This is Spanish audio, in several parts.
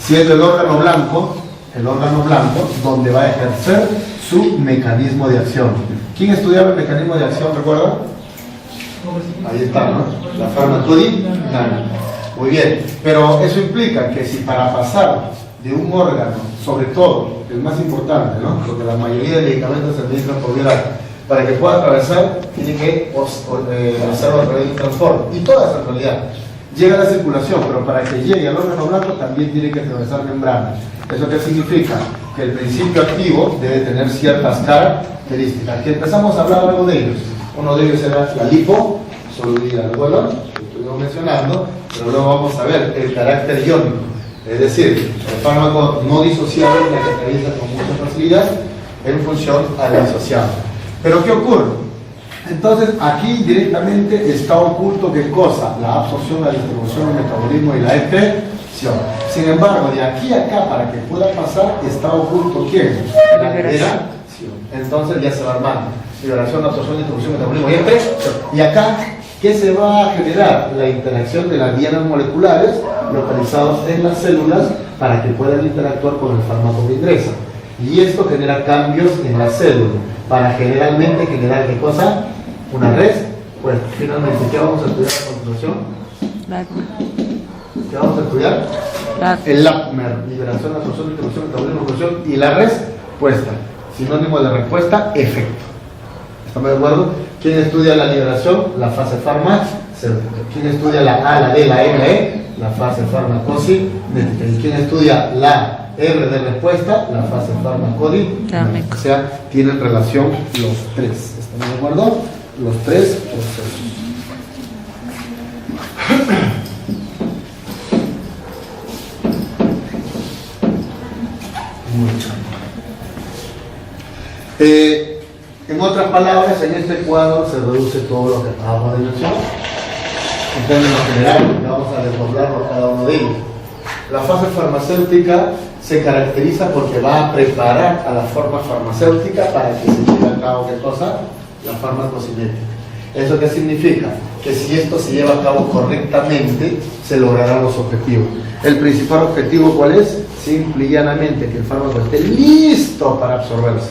siendo el órgano blanco donde va a ejercer su mecanismo de acción. ¿Quién estudiaba el mecanismo de acción, recuerda? Ahí está, ¿no? La farmacodinámica. Muy bien, pero eso implica que si para pasar de un órgano, sobre todo, el más importante, ¿no? Porque la mayoría de medicamentos se administran por vía oral, para que pueda atravesar, tiene que hacerlo a través de un transporte. Y toda esa realidad llega a la circulación, pero para que llegue al órgano blanco también tiene que atravesar membranas. ¿Eso qué significa? Que el principio activo debe tener ciertas características. Que empezamos a hablar algo de ellos. Uno de ellos era la liposolubilidad, ¿recuerdan? Lo estuvimos mencionando, pero luego vamos a ver el carácter iónico. Es decir, el fármaco no disociable que se realiza con mucha facilidad en función al disociado. Pero ¿qué ocurre? Entonces aquí directamente está oculto ¿qué cosa? La absorción, la distribución, el metabolismo y la excreción. Sin embargo, de aquí a acá, para que pueda pasar, está oculto ¿quién? La liberación. Entonces ya se va armando. Liberación, absorción, distribución, metabolismo y excreción. Y acá, ¿qué se va a generar? La interacción de las dianas moleculares localizados en las células para que puedan interactuar con el fármaco que ingresa. Y esto genera cambios en la célula para generalmente generar ¿qué cosa? Una respuesta. Pues finalmente, ¿qué vamos a estudiar a continuación? ¿Qué vamos a estudiar? El LAPMER, liberación, absorción, distribución, metabolismo, excreción y la respuesta. Sinónimo de respuesta, efecto. ¿Estamos de acuerdo? ¿Quién estudia la liberación? La fase farmacéutica. ¿Quién estudia la A, la D, la E, la E? La fase farmacocinética. ¿Y quién estudia la R de respuesta? La fase farmacodinámica. O sea, tienen relación los tres. ¿Estamos de acuerdo? Los tres procesos. En otras palabras, en este cuadro se reduce todo lo que acabamos de mencionar. En términos generales, vamos a desdoblarlo cada uno de ellos. La fase farmacéutica se caracteriza porque va a preparar a la forma farmacéutica para que se lleve a cabo ¿qué cosa? La farmacocinética. ¿Eso qué significa? Que si esto se lleva a cabo correctamente, se lograrán los objetivos. El principal objetivo, ¿cuál es? Simple y llanamente que el fármaco esté listo para absorberse.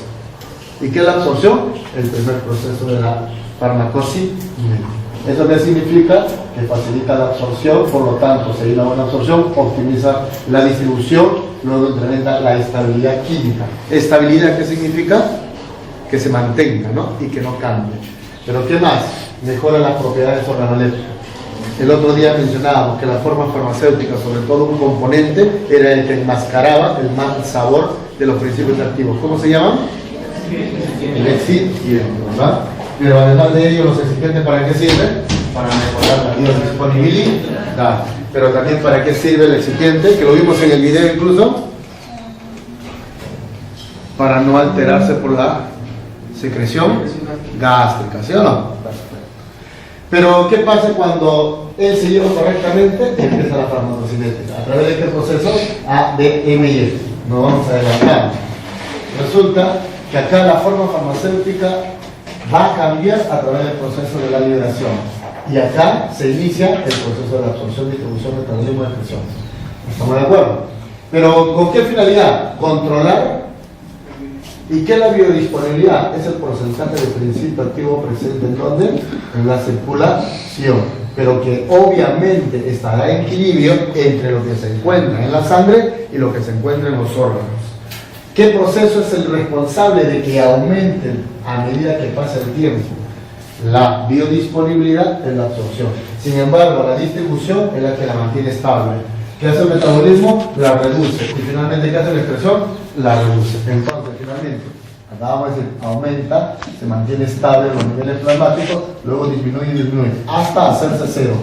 ¿Y qué es la absorción? El primer proceso de la farmacocinética. ¿Eso qué significa? Que facilita la absorción, por lo tanto, si hay una buena absorción, optimiza la distribución, luego incrementa la estabilidad química. ¿Estabilidad qué significa? Que se mantenga, ¿no? Y que no cambie. ¿Pero qué más? Mejora las propiedades organolépticas. El otro día mencionábamos que la forma farmacéutica, sobre todo un componente, era el que enmascaraba el mal sabor de los principios activos. ¿Cómo se llaman? El excipiente, ¿verdad? Pero además de ello, los excipientes ¿para qué sirven? Para mejorar la biodisponibilidad. Pero también ¿para qué sirve el excipiente? Que lo vimos en el video incluso. Para no alterarse por la secreción gástrica, ¿sí o no? Pero ¿qué pasa cuando él se lleva correctamente? Empieza la farmacocinética. ¿A través de qué proceso? A, D, M y F. No vamos a adelantar. Resulta que acá la forma farmacéutica va a cambiar a través del proceso de la liberación. Y acá se inicia el proceso de la absorción, distribución, metabolismo y excreción. ¿Estamos de acuerdo? Pero ¿con qué finalidad? Controlar. ¿Y qué es la biodisponibilidad? Es el porcentaje de principio activo presente en ¿dónde? En la circulación. Pero que obviamente estará en equilibrio entre lo que se encuentra en la sangre y lo que se encuentra en los órganos. ¿Qué proceso es el responsable de que aumenten a medida que pasa el tiempo? La biodisponibilidad es la absorción. Sin embargo, la distribución es la que la mantiene estable. ¿Qué hace el metabolismo? La reduce. Y finalmente, ¿qué hace la excreción? La reduce. Entonces, finalmente, acabamos de decir, aumenta, se mantiene estable en los niveles plasmáticos, luego disminuye, hasta hacerse cero.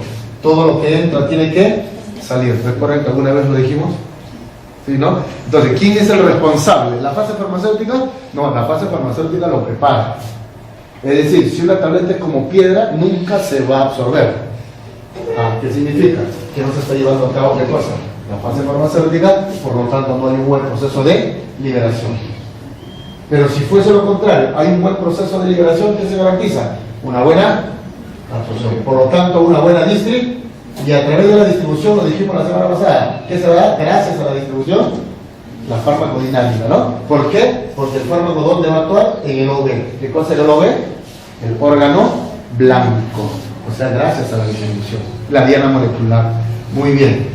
Todo lo que entra tiene que salir. ¿Recuerdan que alguna vez lo dijimos? ¿Sí, no? Entonces, ¿quién es el responsable? ¿La fase farmacéutica? No, la fase farmacéutica lo prepara. Es decir, si una tableta es como piedra, nunca se va a absorber. ¿Qué significa? Que no se está llevando a cabo ¿qué cosa? La fase farmacéutica, por lo tanto no hay un buen proceso de liberación. Pero si fuese lo contrario, hay un buen proceso de liberación, ¿qué se garantiza? Una buena absorción. Por lo tanto, una buena distribución. Y a través de la distribución, lo dijimos la semana pasada, ¿qué se va a dar? Gracias a la distribución, la farmacodinámica, ¿no? ¿Por qué? Porque el fármaco, ¿dónde va a actuar? En el OB. ¿Qué cosa es el OB? El órgano blanco. O sea, gracias a la distribución, la diana molecular. Muy bien.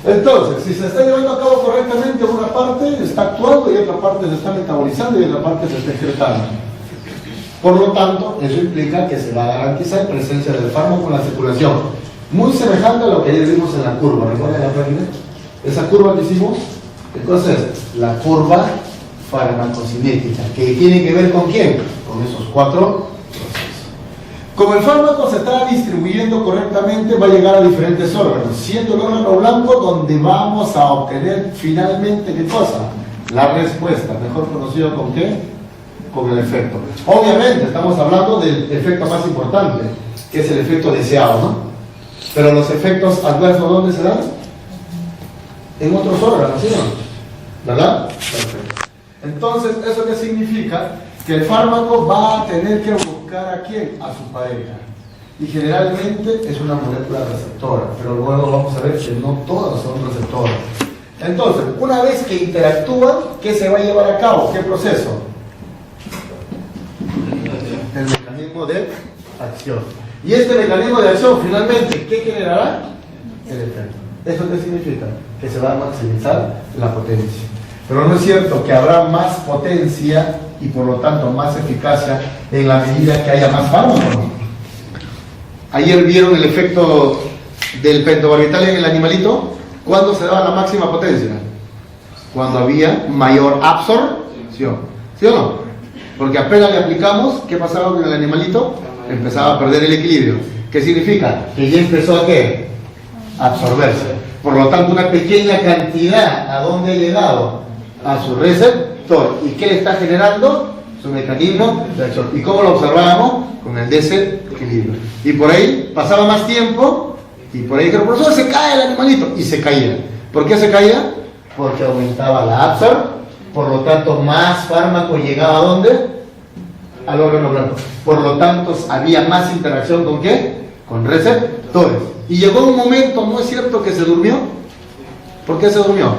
Entonces, si se está llevando a cabo correctamente, una parte está actuando y otra parte se está metabolizando y otra parte se está excretando. Por lo tanto, eso implica que se va a garantizar presencia del fármaco en la circulación. Muy semejante a lo que ayer vimos en la curva. ¿Recuerdan la página? Esa curva que hicimos, entonces, la curva farmacocinética, que tiene que ver con quién? Con esos cuatro procesos. Como el fármaco se está distribuyendo correctamente, va a llegar a diferentes órganos, siendo el órgano blanco donde vamos a obtener finalmente, ¿qué cosa? La respuesta, mejor conocido con qué? Con el efecto. Obviamente, estamos hablando del efecto más importante, que es el efecto deseado, ¿no? Pero los efectos adversos, ¿dónde se dan? En otros órganos, ¿sí o no? ¿Verdad? Perfecto. Entonces, ¿eso qué significa? Que el fármaco va a tener que buscar ¿a quién? A su pareja. Y generalmente es una molécula receptora, pero luego vamos a ver que no todas son receptoras. Entonces, una vez que interactúan, ¿qué se va a llevar a cabo? ¿Qué proceso? El mecanismo de acción. Y este mecanismo de acción, finalmente, ¿qué generará? El efecto. ¿Eso qué significa? Que se va a maximizar la potencia. Pero no es cierto que habrá más potencia y por lo tanto más eficacia en la medida que haya más fármaco, ¿no? Ayer vieron el efecto del pentobarbital en el animalito. ¿Cuándo se daba la máxima potencia? Cuando había mayor absorción. ¿Sí o no? Porque apenas le aplicamos, ¿qué pasaba con el animalito? Empezaba a perder el equilibrio. ¿Qué significa? Que ya empezó a ¿qué? A absorberse. Por lo tanto, una pequeña cantidad, ¿a dónde ha llegado? A su receptor. ¿Y qué le está generando? Su mecanismo de acción. ¿Y cómo lo observábamos? Con el desequilibrio. Y por ahí pasaba más tiempo, y por ahí, pero por eso se cae el animalito, y se caía. ¿Por qué se caía? Porque aumentaba la absorción, por lo tanto, más fármaco llegaba ¿a dónde? Al órgano blanco. Por lo tanto, había más interacción ¿con qué? Con receptores. Y llegó un momento, ¿no es cierto que se durmió? ¿Por qué se durmió?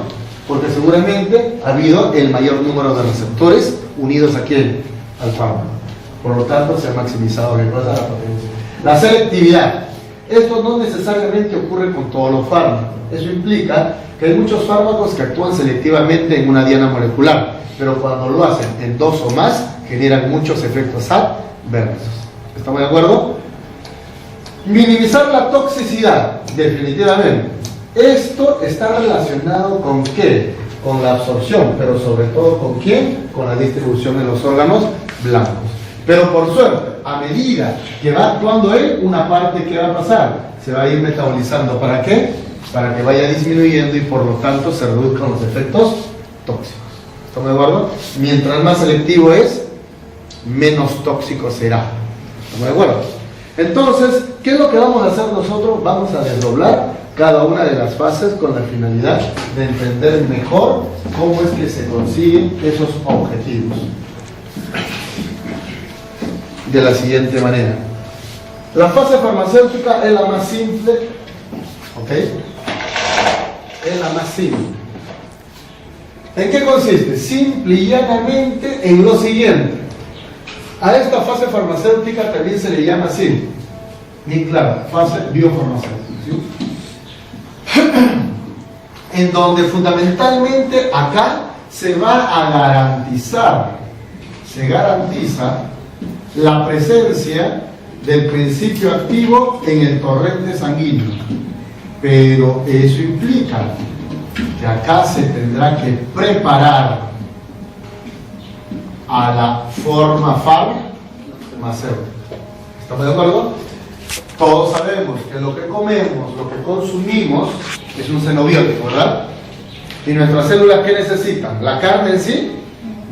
Porque seguramente ha habido el mayor número de receptores unidos ¿a quién? Al fármaco. Por lo tanto, se ha maximizado la potencia. La selectividad. Esto no necesariamente ocurre con todos los fármacos. Eso implica que hay muchos fármacos que actúan selectivamente en una diana molecular, pero cuando lo hacen en dos o más, generan muchos efectos adversos. ¿Estamos de acuerdo? Minimizar la toxicidad, definitivamente. Esto está relacionado ¿con qué? Con la absorción, pero sobre todo ¿con quién? Con la distribución de los órganos blancos. Pero por suerte, a medida que va actuando él, una parte que va a pasar, se va a ir metabolizando. ¿Para qué? Para que vaya disminuyendo y por lo tanto se reduzcan los efectos tóxicos. ¿Estamos de acuerdo? Mientras más selectivo es, menos tóxico será. ¿Estamos de acuerdo? Entonces, ¿qué es lo que vamos a hacer nosotros? Vamos a desdoblar cada una de las fases con la finalidad de entender mejor cómo es que se consiguen esos objetivos. De la siguiente manera. La fase farmacéutica es la más simple, ¿ok? Es la más simple. ¿En qué consiste? Simple y llanamente en lo siguiente. A esta fase farmacéutica también se le llama así, bien claro, fase biofarmacéutica, ¿sí? En donde fundamentalmente acá se va a garantizar, se garantiza la presencia del principio activo en el torrente sanguíneo, pero eso implica que acá se tendrá que preparar a la forma farmacéutica. ¿Estamos de acuerdo? Todos sabemos que lo que comemos, lo que consumimos es un xenobiótico, ¿verdad? ¿Y nuestras células qué necesitan? ¿La carne en sí?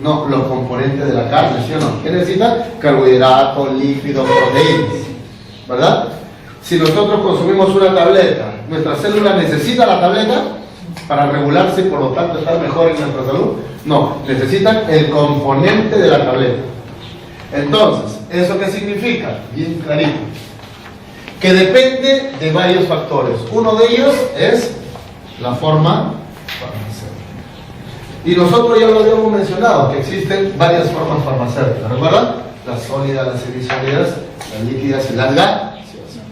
No, los componentes de la carne, ¿sí o no? ¿Qué necesitan? Carbohidratos, lípidos, proteínas, ¿verdad? Si nosotros consumimos una tableta, ¿nuestra célula necesita la tableta para regularse y por lo tanto estar mejor en nuestra salud? No, necesitan el componente de la tableta. Entonces, ¿eso qué significa? Bien clarito. que depende de varios factores. Uno de ellos es la forma farmacéutica. Y nosotros ya lo habíamos mencionado, que existen varias formas farmacéuticas. ¿Recuerdan? Las sólidas, las semisólidas, las líquidas y las gaseosas.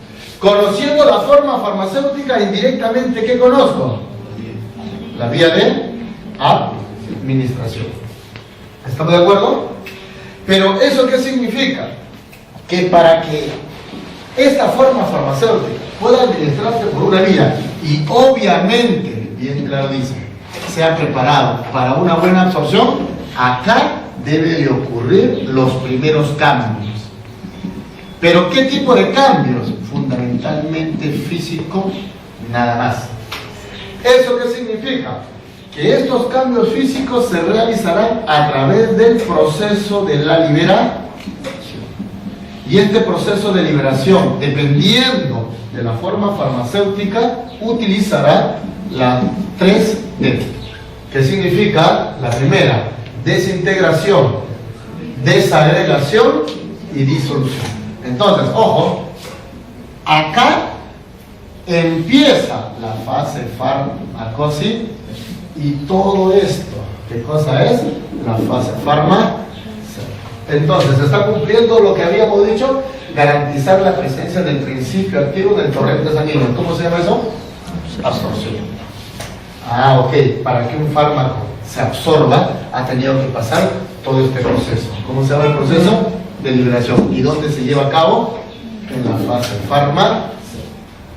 Conociendo la forma farmacéutica, indirectamente, ¿qué conozco? La vía de administración. ¿Estamos de acuerdo? Pero ¿eso qué significa? Que para que esta forma farmacéutica pueda administrarse por una vía y obviamente, bien claro dice, sea preparado para una buena absorción, acá debe de ocurrir los primeros cambios. ¿Pero qué tipo de cambios? Fundamentalmente físico, nada más. ¿Eso qué significa? Que estos cambios físicos se realizarán a través del proceso de la liberación. Y este proceso de liberación, dependiendo de la forma farmacéutica, utilizará las 3D, que significa la primera, desintegración, desagregación y disolución. Entonces, ojo, acá empieza la fase farmacótica y todo esto, ¿qué cosa es? La fase farmacéutica. Entonces, se está cumpliendo lo que habíamos dicho, garantizar la presencia del principio activo del torrente sanguíneo. ¿Cómo se llama eso? Absorción. Ah, ok. Para que un fármaco se absorba, ha tenido que pasar todo este proceso. ¿Cómo se llama el proceso? De liberación. ¿Y dónde se lleva a cabo? En la fase farmacéutica.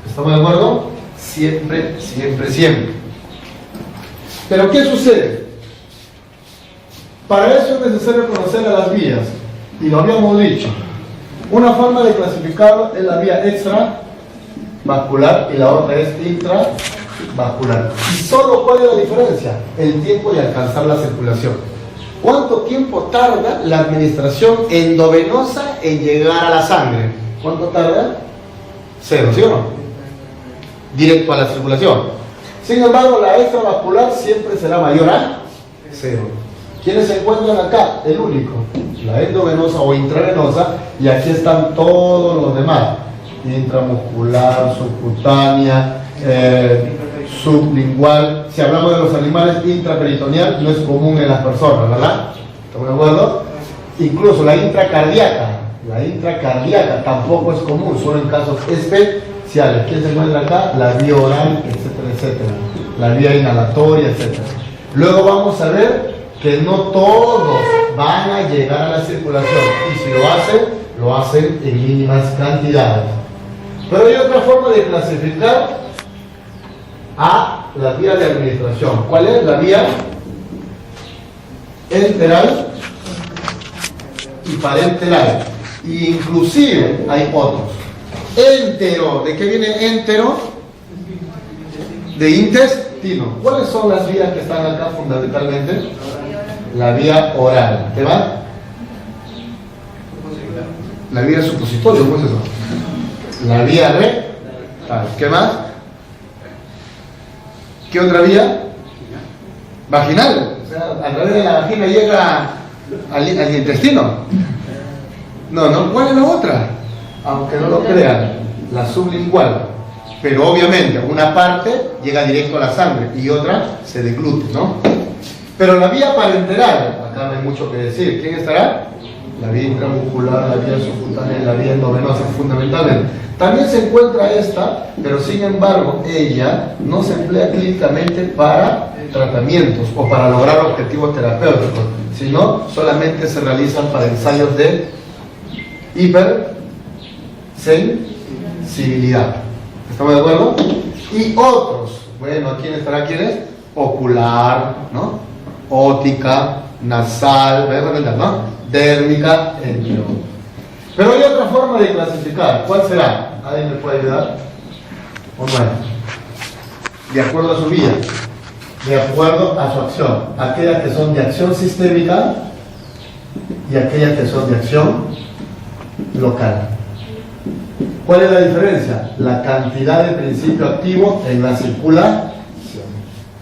¿Estamos de acuerdo? Siempre, siempre, siempre. Pero ¿qué sucede? Para eso es necesario conocer a las vías, y lo habíamos dicho. Una forma de clasificarlo es la vía extravascular y la otra es intravascular. ¿Y solo cuál es la diferencia? El tiempo de alcanzar la circulación. ¿Cuánto tiempo tarda la administración endovenosa en llegar a la sangre? ¿Cuánto tarda? 0, ¿sí o no? Directo a la circulación. Sin embargo, la extravascular siempre será mayor a 0. ¿Quiénes se encuentran acá? El único, la endovenosa o intravenosa, y aquí están todos los demás: intramuscular, subcutánea, sublingual. Si hablamos de los animales, intraperitoneal no es común en las personas, ¿verdad? ¿Estamos de acuerdo? Incluso la intracardíaca tampoco es común, solo en casos especiales. ¿Quién se encuentra acá? La vía oral, etcétera, etcétera, la vía inhalatoria, etcétera. Luego vamos a ver que no todos van a llegar a la circulación, y si lo hacen en mínimas cantidades. Pero hay otra forma de clasificar a la vía de administración. ¿Cuál es? La vía enteral y parenteral. Y inclusive hay otros. Entero. ¿De qué viene entero? De intestino. ¿Cuáles son las vías que están acá fundamentalmente? La vía oral. ¿Qué va? La vía supositoria, ¿cómo es eso? La vía rectal. ¿Qué más? ¿Qué otra vía? Vaginal. O sea, a través de la vagina llega al intestino. No. ¿Cuál es la otra? Aunque no lo crean, la sublingual. Pero obviamente una parte llega directo a la sangre y otra se deglute, ¿no? Pero la vía parenteral, acá no hay mucho que decir. ¿Quién estará? La vía intramuscular, la vía subcutánea y la vía endovenosa, fundamentalmente. También se encuentra esta, pero sin embargo ella no se emplea clínicamente para tratamientos o para lograr objetivos terapéuticos, sino solamente se realizan para ensayos de hipersensibilidad. ¿Estamos de acuerdo? Y otros, bueno, ¿quién estará? ¿Quién es? Ocular, ¿no? Óptica, nasal, ¿no? Dérmica, entre otros. Pero hay otra forma de clasificar. ¿Cuál será? ¿Alguien me puede ayudar? ¿O no hay? De acuerdo a su vía, de acuerdo a su acción. Aquellas que son de acción sistémica y aquellas que son de acción local. ¿Cuál es la diferencia? La cantidad de principio activo en la circulación.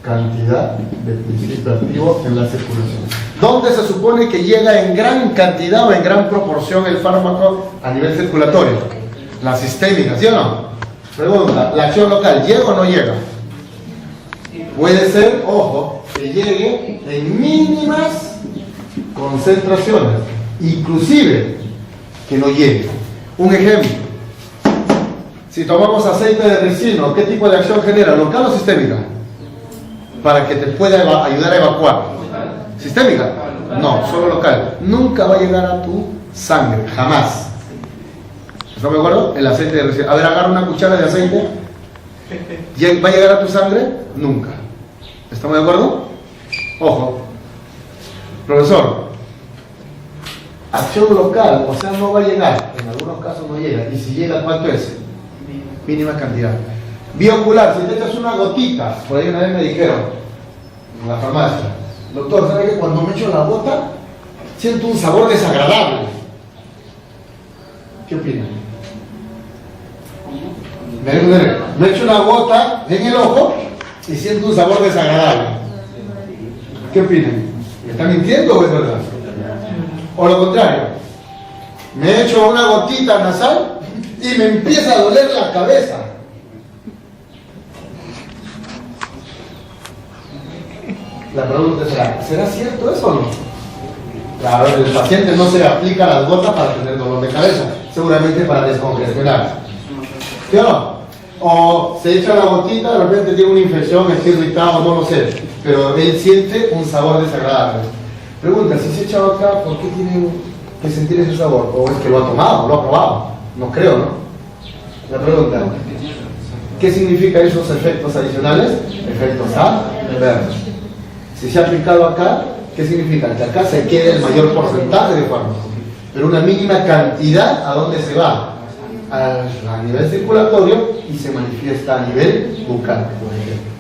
Cantidad de principio activo en la circulación. ¿Dónde se supone que llega en gran cantidad o en gran proporción el fármaco a nivel circulatorio? La sistémica, ¿sí o no? Pregunta, ¿la acción local llega o no llega? Puede ser, ojo, que llegue en mínimas concentraciones, inclusive que no llegue. Un ejemplo, si tomamos aceite de ricino, ¿qué tipo de acción genera? ¿Local o sistémica? Para que te pueda ayudar a evacuar. ¿Sistémica? No, solo local. Nunca va a llegar a tu sangre, jamás. ¿Estamos de acuerdo? El aceite de ricino. A ver, agarra una cuchara de aceite. ¿Va a llegar a tu sangre? Nunca. ¿Estamos de acuerdo? Ojo. Profesor, acción local, o sea, no va a llegar. En algunos casos no llega. Y si llega, ¿cuánto es? Mínima cantidad. Biocular, si te echas una gotita, por ahí una vez me dijeron, en la farmacia, doctor, ¿sabe que cuando me echo la gota, siento un sabor desagradable? ¿Qué opinan? Me echo una gota en el ojo y siento un sabor desagradable. ¿Qué opinan? ¿Me está mintiendo o es verdad? O lo contrario, me echo una gotita nasal y me empieza a doler la cabeza. La pregunta ¿será cierto eso o no? Claro, el paciente no se aplica las gotas para tener dolor de cabeza, seguramente para descongestionar. ¿Sí o no? O se echa la gotita, de repente tiene una infección, está irritado, no lo sé, pero él siente un sabor desagradable. Pregunta, si se echa acá, ¿por qué tiene que sentir ese sabor? ¿O es que lo ha tomado, lo ha probado? No creo, ¿no? La pregunta, ¿qué significa esos efectos adicionales? Efectos adversos. Si se ha aplicado acá, ¿qué significa? Que acá se quede el mayor porcentaje de fármaco, pero una mínima cantidad, ¿a dónde se va? A nivel circulatorio y se manifiesta a nivel bucal, por ejemplo.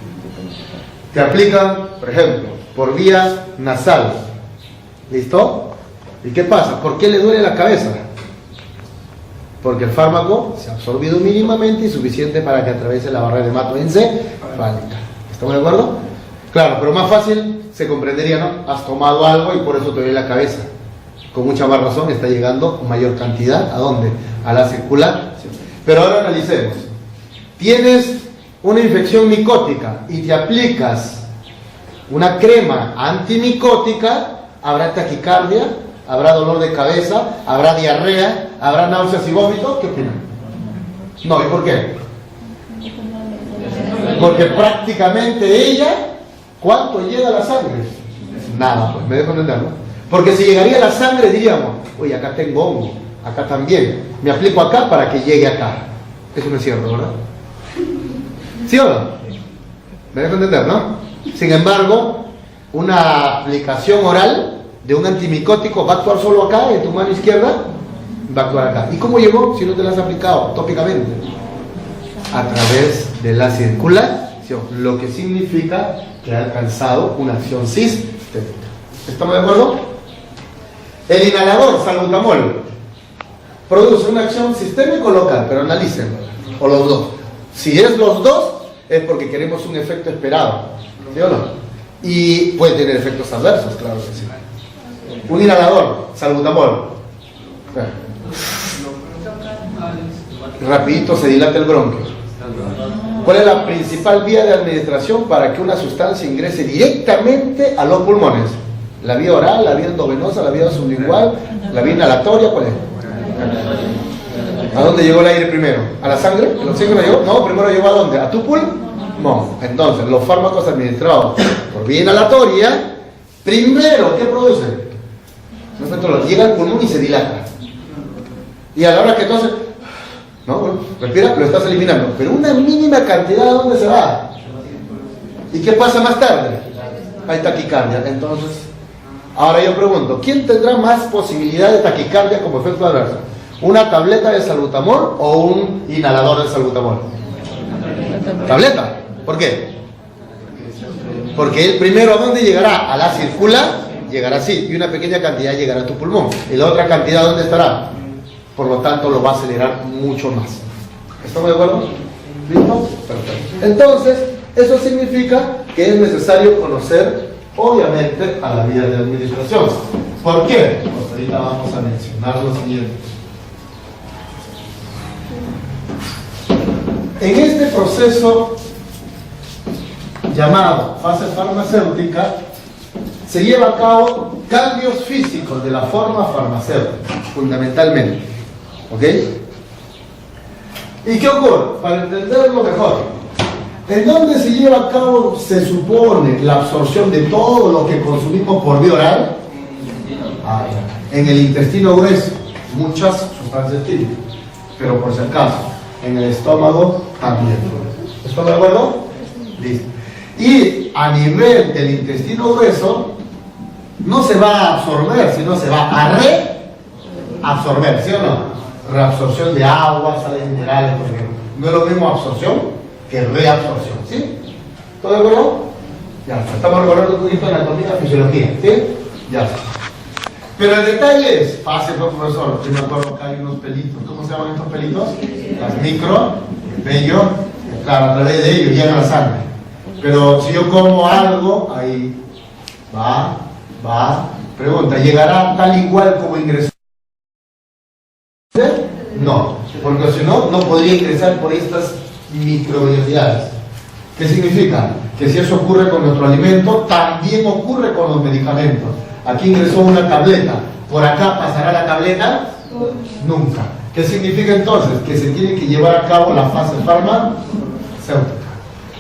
Te aplican, por ejemplo, por vía nasal. ¿Listo? ¿Y qué pasa? ¿Por qué le duele la cabeza? Porque el fármaco se ha absorbido mínimamente y suficiente para que atraviese la barrera hematoencefálica. ¿Estamos de acuerdo? Claro, pero más fácil se comprendería, ¿no? Has tomado algo y por eso te duele la cabeza. Con mucha más razón está llegando mayor cantidad. ¿A dónde? A la circulación. Pero ahora analicemos. Tienes una infección micótica y te aplicas una crema antimicótica, habrá taquicardia, habrá dolor de cabeza, habrá diarrea, habrá náuseas y vómitos. ¿Qué opinan? No, ¿y por qué? Porque prácticamente ella, ¿cuánto llega a la sangre? Nada, pues me dejo entender, ¿no? Porque si llegaría a la sangre diríamos, oye, acá tengo hongo, acá también, me aplico acá para que llegue acá. Eso no es cierto, ¿verdad? ¿Sí o no? Me dejo entender, ¿no? Sin embargo, una aplicación oral de un antimicótico va a actuar solo acá, en tu mano izquierda, va a actuar acá. ¿Y cómo llegó si no te la has aplicado tópicamente? A través de la circulación, lo que significa que ha alcanzado una acción sistémica. ¿Estamos de acuerdo? El inhalador salbutamol produce una acción sistémica o local, pero analícenlo, o los dos. Si es los dos, es porque queremos un efecto esperado, ¿sí o no? Y puede tener efectos adversos, claro que sí. Un inhalador, salbutamol. Rapidito se dilata el bronquio. ¿Cuál es la principal vía de administración para que una sustancia ingrese directamente a los pulmones? ¿La vía oral, la vía endovenosa, la vía sublingual, la vía inhalatoria? ¿Cuál es? ¿A dónde llegó el aire primero? ¿A la sangre? ¿El oxígeno llegó? No, primero llegó ¿a dónde? ¿A tu pulmón? No. Entonces, los fármacos administrados por vía inhalatoria, primero, ¿qué producen? Llega al pulmón y se dilata. Y a la hora que entonces, no, bueno, respira, lo estás eliminando. Pero una mínima cantidad, ¿a dónde se va? ¿Y qué pasa más tarde? Hay taquicardia. Entonces, ahora yo pregunto, ¿quién tendrá más posibilidad de taquicardia como efecto adverso? ¿Una tableta de salbutamol o un inhalador de salbutamol? ¿Tableta? ¿Por qué? Porque el primero, ¿a dónde llegará? A la circula, llegará así, y una pequeña cantidad llegará a tu pulmón. ¿Y la otra cantidad dónde estará? Por lo tanto, lo va a acelerar mucho más. ¿Estamos de acuerdo? ¿Listo? Perfecto. Entonces, eso significa que es necesario conocer, obviamente, a la vía de administración. ¿Por qué? Pues ahorita vamos a mencionar lo siguiente. En este proceso llamado fase farmacéutica se lleva a cabo cambios físicos de la forma farmacéutica, fundamentalmente. ¿Ok? ¿Y qué ocurre? Para entenderlo mejor, ¿en dónde se lleva a cabo, se supone, la absorción de todo lo que consumimos por vía oral? En el intestino grueso, muchas sustancias químicas, pero por si acaso, en el estómago también. ¿Están de acuerdo? Listo. Y a nivel del intestino grueso, no se va a absorber, sino se va a reabsorber, ¿sí o no? Reabsorción de agua, sales minerales, por ejemplo. No es lo mismo absorción que reabsorción, ¿sí? ¿Todo de acuerdo? Ya, estamos recordando un poquito de anatomía y fisiología, ¿sí? Ya está. Pero el detalle es, fácil, profesor, yo me acuerdo que hay unos pelitos, ¿cómo se llaman estos pelitos? Las micro, el vello, claro, a través de ellos llega la sangre. Pero si yo como algo, ahí va, pregunta, ¿llegará tal igual como ingresó? No, porque si no, no podría ingresar por estas microvellosidades. ¿Qué significa? Que si eso ocurre con nuestro alimento, también ocurre con los medicamentos. Aquí ingresó una tableta, ¿por acá pasará la tableta? Nunca. ¿Qué significa entonces? Que se tiene que llevar a cabo la fase farmacéutica.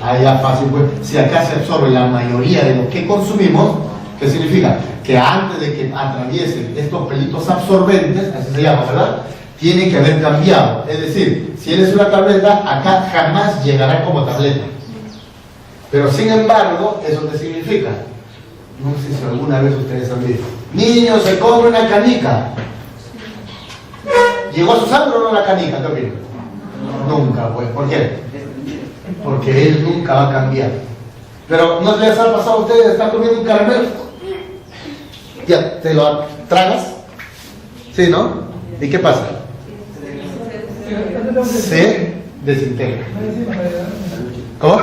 Ahí ya fácil, pues, si acá se absorbe la mayoría de lo que consumimos, ¿qué significa? Que antes de que atraviesen estos pelitos absorbentes, así se llama, ¿verdad? Tiene que haber cambiado. Es decir, si eres una tableta, acá jamás llegará como tableta. Pero sin embargo, ¿eso qué significa? No sé si alguna vez ustedes han visto. Niño, se come una canica. ¿Llegó a su sangre o no la canica? ¿Qué opinan? Nunca, pues. ¿Por qué? Porque él nunca va a cambiar. Pero ¿no les ha pasado a ustedes? Están comiendo un caramelo. Ya, ¿te lo tragas? ¿Sí, no? ¿Y qué pasa? Se desintegra. ¿Cómo?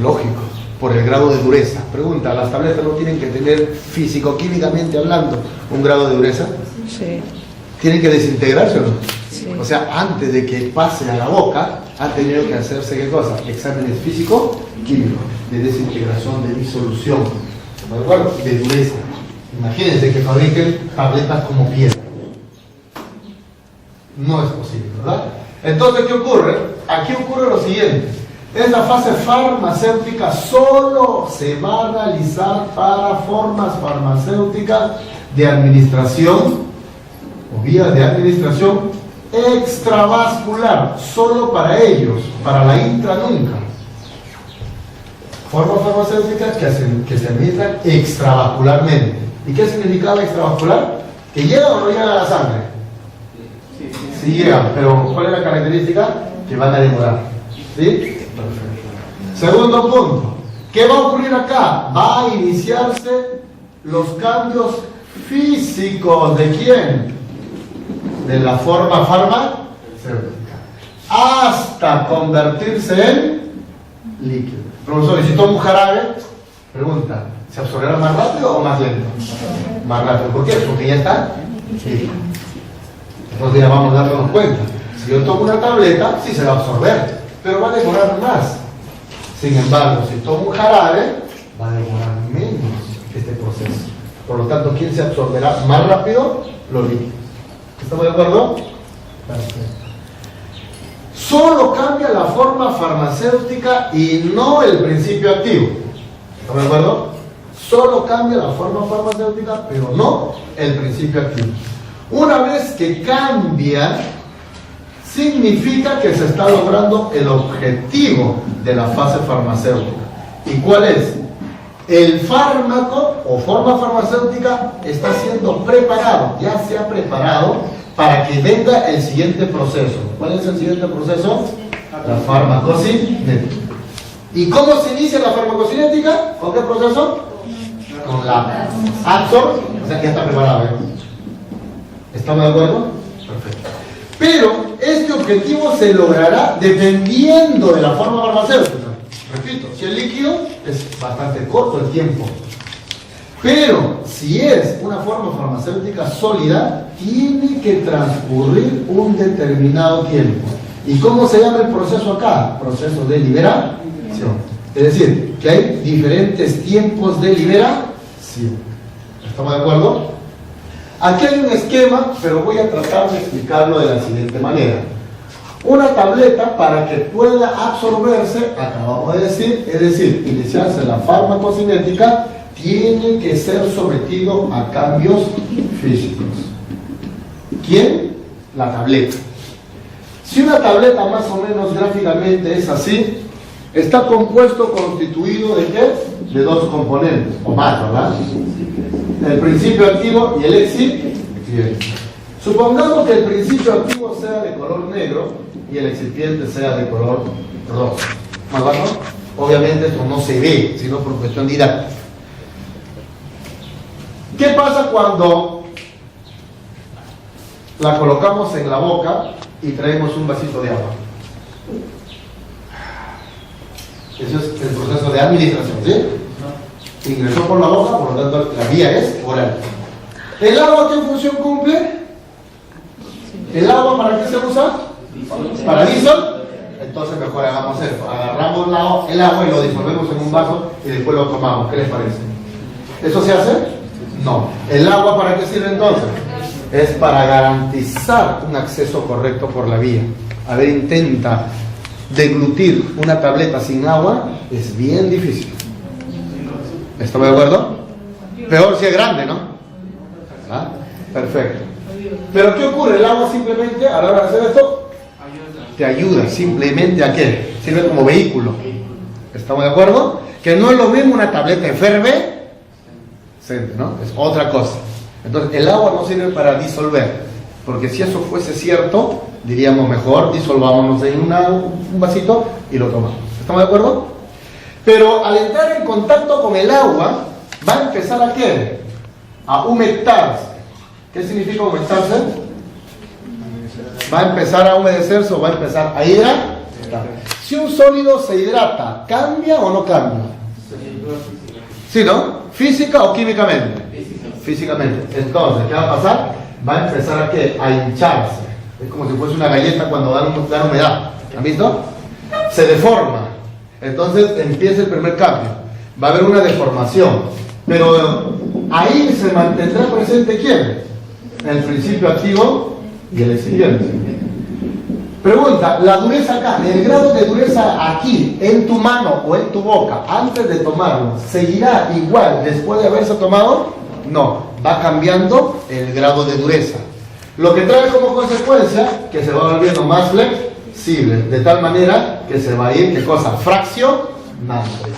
Lógico, por el grado de dureza. Pregunta, ¿las tabletas no tienen que tener físico-químicamente hablando un grado de dureza? Sí. ¿Tienen que desintegrarse o no? Sí. O sea, antes de que pase a la boca, han tenido que hacerse, ¿qué cosa? Exámenes físico-químicos, de desintegración, de disolución, ¿de acuerdo? De dureza. Imagínense que fabriquen tabletas como piedra. No es posible, ¿verdad? Entonces, ¿qué ocurre? Aquí ocurre lo siguiente. Esta fase farmacéutica solo se va a realizar para formas farmacéuticas de administración o vías de administración extravascular, solo para ellos, para la intra nunca. Formas farmacéuticas que se administran extravascularmente. ¿Y qué significaba extravascular? ¿Que llega o no llega a la sangre? Sí llegan, pero ¿cuál es la característica? Que van a demorar. ¿Sí? Perfecto. Segundo punto, ¿qué va a ocurrir acá? Va a iniciarse los cambios físicos ¿de quién? De la forma farmacéutica, hasta convertirse en líquido. Profesor, ¿y si tomo un jarabe? Pregunta, ¿se absorberá más rápido o más lento? Más rápido. ¿Por qué? Porque ya está líquido. Entonces ya vamos dándonos cuenta. Si yo tomo una tableta, sí se va a absorber, pero va a demorar más. Sin embargo, si tomo un jarabe, va a demorar menos este proceso. Por lo tanto, ¿quién se absorberá más rápido? Los líquidos. ¿Estamos de acuerdo? Perfecto. Solo cambia la forma farmacéutica y no el principio activo. ¿Estamos de acuerdo? Solo cambia la forma farmacéutica, pero no el principio activo. Una vez que cambia, significa que se está logrando el objetivo de la fase farmacéutica. ¿Y cuál es? El fármaco o forma farmacéutica está siendo preparado, ya se ha preparado para que venga el siguiente proceso. ¿Cuál es el siguiente proceso? La farmacocinética. ¿Y cómo se inicia la farmacocinética? ¿Con qué proceso? Con la absorción, o sea que ya está preparado, ¿eh? ¿Estamos de acuerdo? Perfecto. Pero este objetivo se logrará dependiendo de la forma farmacéutica. Repito, si el líquido es bastante corto el tiempo, Pero si es una forma farmacéutica sólida, tiene que transcurrir un determinado tiempo. ¿Y cómo se llama el proceso acá? Proceso de liberación. Es decir, que hay diferentes tiempos de liberación. ¿Estamos de acuerdo? Aquí hay un esquema, pero voy a tratar de explicarlo de la siguiente manera. Una tableta, para que pueda absorberse, acabamos de decir, es decir, iniciarse la farmacocinética, tiene que ser sometido a cambios físicos. ¿Quién? La tableta. Si una tableta más o menos gráficamente es así, está constituido ¿de qué? De dos componentes, o más, ¿verdad? El principio activo y el excipiente. Supongamos que el principio activo sea de color negro y el excipiente sea de color rosa. ¿Más bajo? Obviamente esto no se ve, sino por cuestión didáctica. ¿Qué pasa cuando la colocamos en la boca y traemos un vasito de agua? Eso es el proceso de administración, ¿sí? Ingresó por la boca, por lo tanto la vía es oral. ¿El agua qué función cumple? ¿El agua para qué se usa? Para disolver. Entonces mejor hagamos esto. Agarramos el agua y lo disolvemos en un vaso y después lo tomamos. ¿Qué les parece? ¿Eso se hace? No. ¿El agua para qué sirve entonces? Es para garantizar un acceso correcto por la vía. A ver, intenta deglutir una tableta sin agua, es bien difícil. ¿Estamos de acuerdo? Peor si es grande, ¿no? ¿Ah? Perfecto. Pero ¿qué ocurre? El agua simplemente, a la hora de hacer esto, te ayuda simplemente a qué? Sirve como vehículo. ¿Estamos de acuerdo? Que no es lo mismo una tableta efervescente, ¿no? Es otra cosa. Entonces el agua no sirve para disolver, porque si eso fuese cierto, diríamos mejor disolvámonos en un vasito y lo tomamos. ¿Estamos de acuerdo? Pero al entrar en contacto con el agua, va a empezar a ¿qué? A humectarse. ¿Qué significa humectarse? ¿Va a empezar a humedecerse o va a empezar a hidratar? Si un sólido se hidrata, ¿cambia o no cambia? ¿Sí, no? ¿Física o químicamente? Físicamente. Entonces, ¿qué va a pasar? Va a empezar a ¿qué? A hincharse. Es como si fuese una galleta cuando dan humedad. ¿Han visto? Se deforma. Entonces empieza el primer cambio. Va a haber una deformación. Pero ahí se mantendrá presente ¿quién? El principio activo y el excipiente. Pregunta, la dureza acá, el grado de dureza aquí, en tu mano o en tu boca, antes de tomarlo, ¿seguirá igual después de haberse tomado? No, va cambiando el grado de dureza. Lo que trae como consecuencia que se va volviendo más flexible, de tal manera que se va a ir, ¿qué cosa? Fraccionando.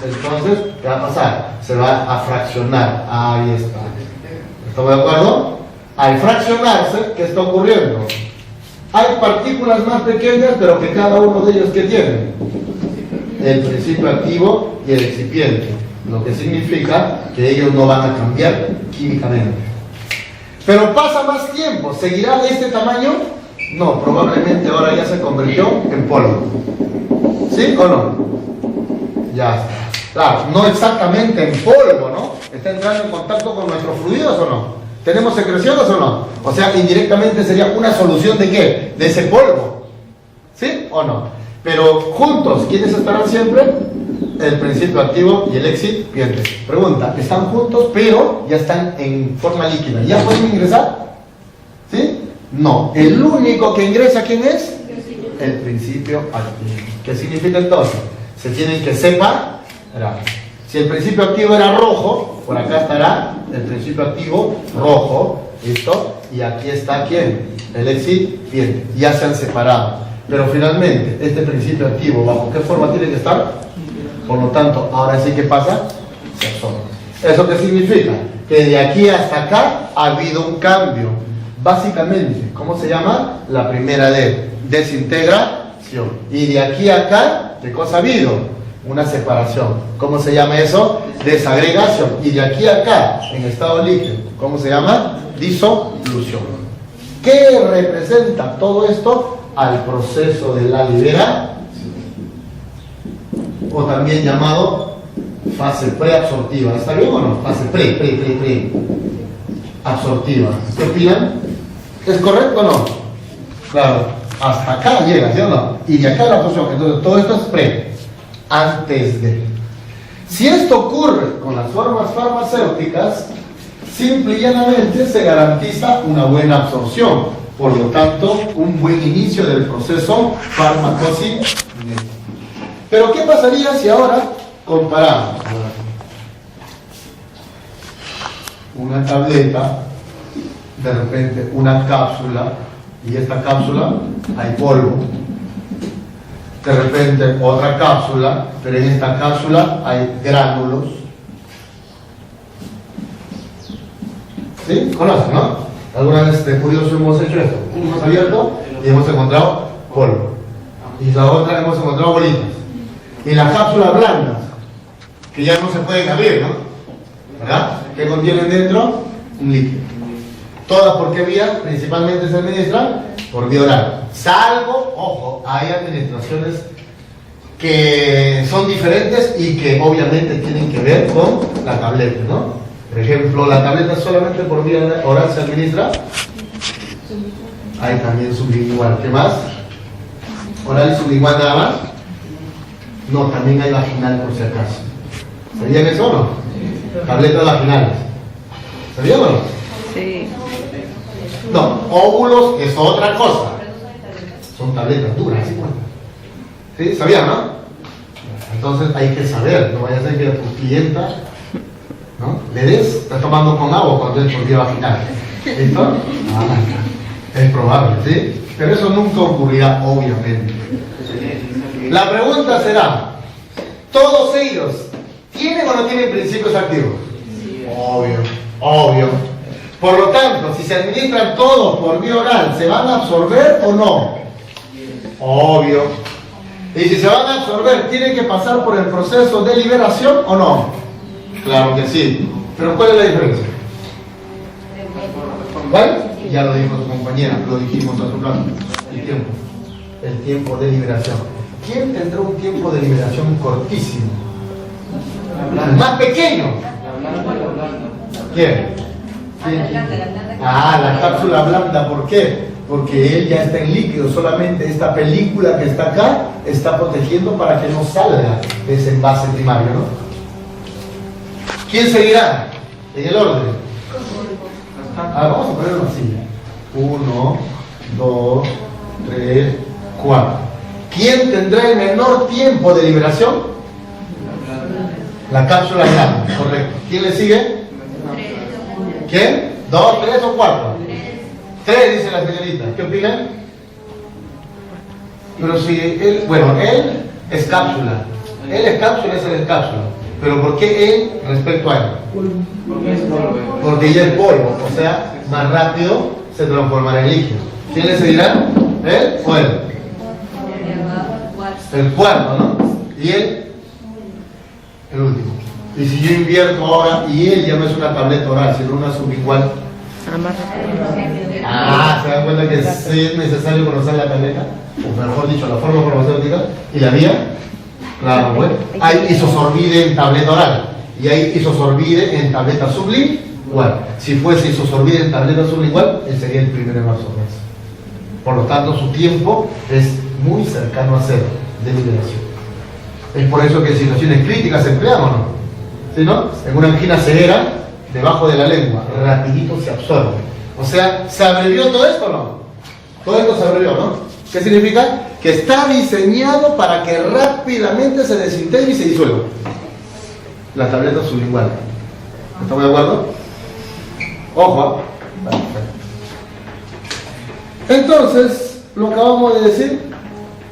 Entonces, ¿qué va a pasar? Se va a fraccionar. Ahí está. ¿Estamos de acuerdo? Al fraccionarse, ¿qué está ocurriendo? Hay partículas más pequeñas, pero que cada uno de ellos ¿qué tiene? El principio activo y el excipiente. Lo que significa que ellos no van a cambiar químicamente. Pero pasa más tiempo, ¿seguirá de este tamaño? No, probablemente ahora ya se convirtió en polvo. ¿Sí o no? Ya está. Claro, no exactamente en polvo, ¿no? ¿Está entrando en contacto con nuestros fluidos o no? ¿Tenemos secreciones o no? O sea, indirectamente sería una solución ¿de qué? De ese polvo. ¿Sí o no? Pero juntos, ¿quiénes estarán siempre? El principio activo y el excipiente. Pregunta, están juntos pero ya están en forma líquida. ¿Ya pueden ingresar? ¿Sí? No. El único que ingresa, ¿quién es? El principio activo. ¿Qué significa entonces? Se tienen que separar. Si el principio activo era rojo, por acá estará el principio activo rojo. ¿Listo? Y aquí está ¿quién? El excipiente. Ya se han separado. Pero finalmente, este principio activo, ¿bajo qué forma tiene que estar? Por lo tanto, ahora sí que pasa, se absorbe. ¿Eso qué significa? Que de aquí hasta acá ha habido un cambio. Básicamente, ¿cómo se llama? La primera D, desintegración. Y de aquí a acá, ¿qué cosa ha habido? Una separación. ¿Cómo se llama eso? Desagregación. Y de aquí a acá, en estado líquido, ¿cómo se llama? Disolución. ¿Qué representa todo esto? Al proceso de la liberación, o también llamado Fase preabsortiva. ¿Está bien o no? Fase absortiva. ¿Qué opinan? ¿Es correcto o no? Claro, hasta acá llega, ¿sí o no? Y de acá la absorción. Entonces todo esto es antes de. Si esto ocurre con las formas farmacéuticas, simple y llanamente se garantiza una buena absorción, por lo tanto, un buen inicio del proceso farmacocinético. Pero ¿qué pasaría si ahora comparamos una tableta, de repente una cápsula, y esta cápsula hay polvo? De repente otra cápsula, pero en esta cápsula hay gránulos. ¿Sí? ¿Conocen, no? Alguna vez de curioso hemos hecho esto. Hemos abierto y hemos encontrado polvo. Y la otra hemos encontrado bolitas. Y las cápsulas blandas, que ya no se pueden abrir, ¿no? ¿Verdad? ¿Qué contienen dentro? Un líquido. ¿Todas por qué vía? Principalmente se administran por vía oral. Salvo, ojo, hay administraciones que son diferentes y que obviamente tienen que ver con la tableta, ¿no? Por ejemplo, la tableta solamente por vía oral se administra. Hay también sublingual. ¿Qué más? ¿Oral y sublingual nada más? No, también hay vaginal por si acaso. ¿Sabían eso o no? Tabletas vaginales. ¿Sabían o no? Sí. No, óvulos es otra cosa. Son tabletas duras, ¿sí? ¿Sí? ¿Sabían, no? Entonces hay que saber, no vaya a ser que a tu clienta, ¿no? Le des, está tomando con agua cuando es por vía vaginal. ¿Listo? Es probable, ¿sí? Pero eso nunca ocurrirá, obviamente. La pregunta será, ¿todos ellos tienen o no tienen principios activos? Obvio. Por lo tanto, si se administran todos por vía oral, ¿se van a absorber o no? Obvio. Y si se van a absorber, ¿tienen que pasar por el proceso de liberación o no? Claro que sí. Pero ¿cuál es la diferencia? ¿Cuál? Ya lo dijo tu compañera, lo dijimos hace un rato. El tiempo de liberación. ¿Quién tendrá un tiempo de liberación cortísimo? El más pequeño. ¿Quién? La cápsula blanda. ¿Por qué? Porque él ya está en líquido. Solamente esta película que está acá está protegiendo para que no salga de ese envase primario, ¿no? ¿Quién seguirá en el orden? Vamos a ponerlo así. 1, 2, 3, 4. ¿Quién tendrá el menor tiempo de liberación? La cápsula blanda, correcto. ¿Quién le sigue? ¿Quién? 2, 3 o 4. 3, dice la señorita. ¿Qué opinan? Pero si él, él es cápsula. Él es cápsula, ese es cápsula. Pero ¿por qué él respecto a él? Porque ya es polvo, o sea, más rápido se transformará en líquido. ¿Quién le seguirá? ¿Él o él? El cuarto, ¿no? ¿Y él? El último. Y si yo invierto ahora y él ya no es una tableta oral, sino una sublingual. ¿Se dan cuenta que sí es necesario conocer la tableta? O mejor dicho, la forma farmacéutica y la vía. Claro, bueno. Hay isosorbide en tableta oral y hay isosorbide en tableta sublingual. Si fuese isosorbide en tableta sublingual, él sería el primero en absorberse. Por lo tanto, su tiempo es muy cercano a cero de liberación. Es por eso que en situaciones críticas se emplean o no. ¿Sí, no? En una angina severa, debajo de la lengua, rapidito se absorbe. O sea, ¿se abrevió todo esto o no? Todo esto se abrevió, ¿no? ¿Qué significa? Que está diseñado para que rápidamente se desintegre y se disuelva. La tableta sublingual. ¿Estamos de acuerdo? Ojo. Entonces, lo que acabamos de decir,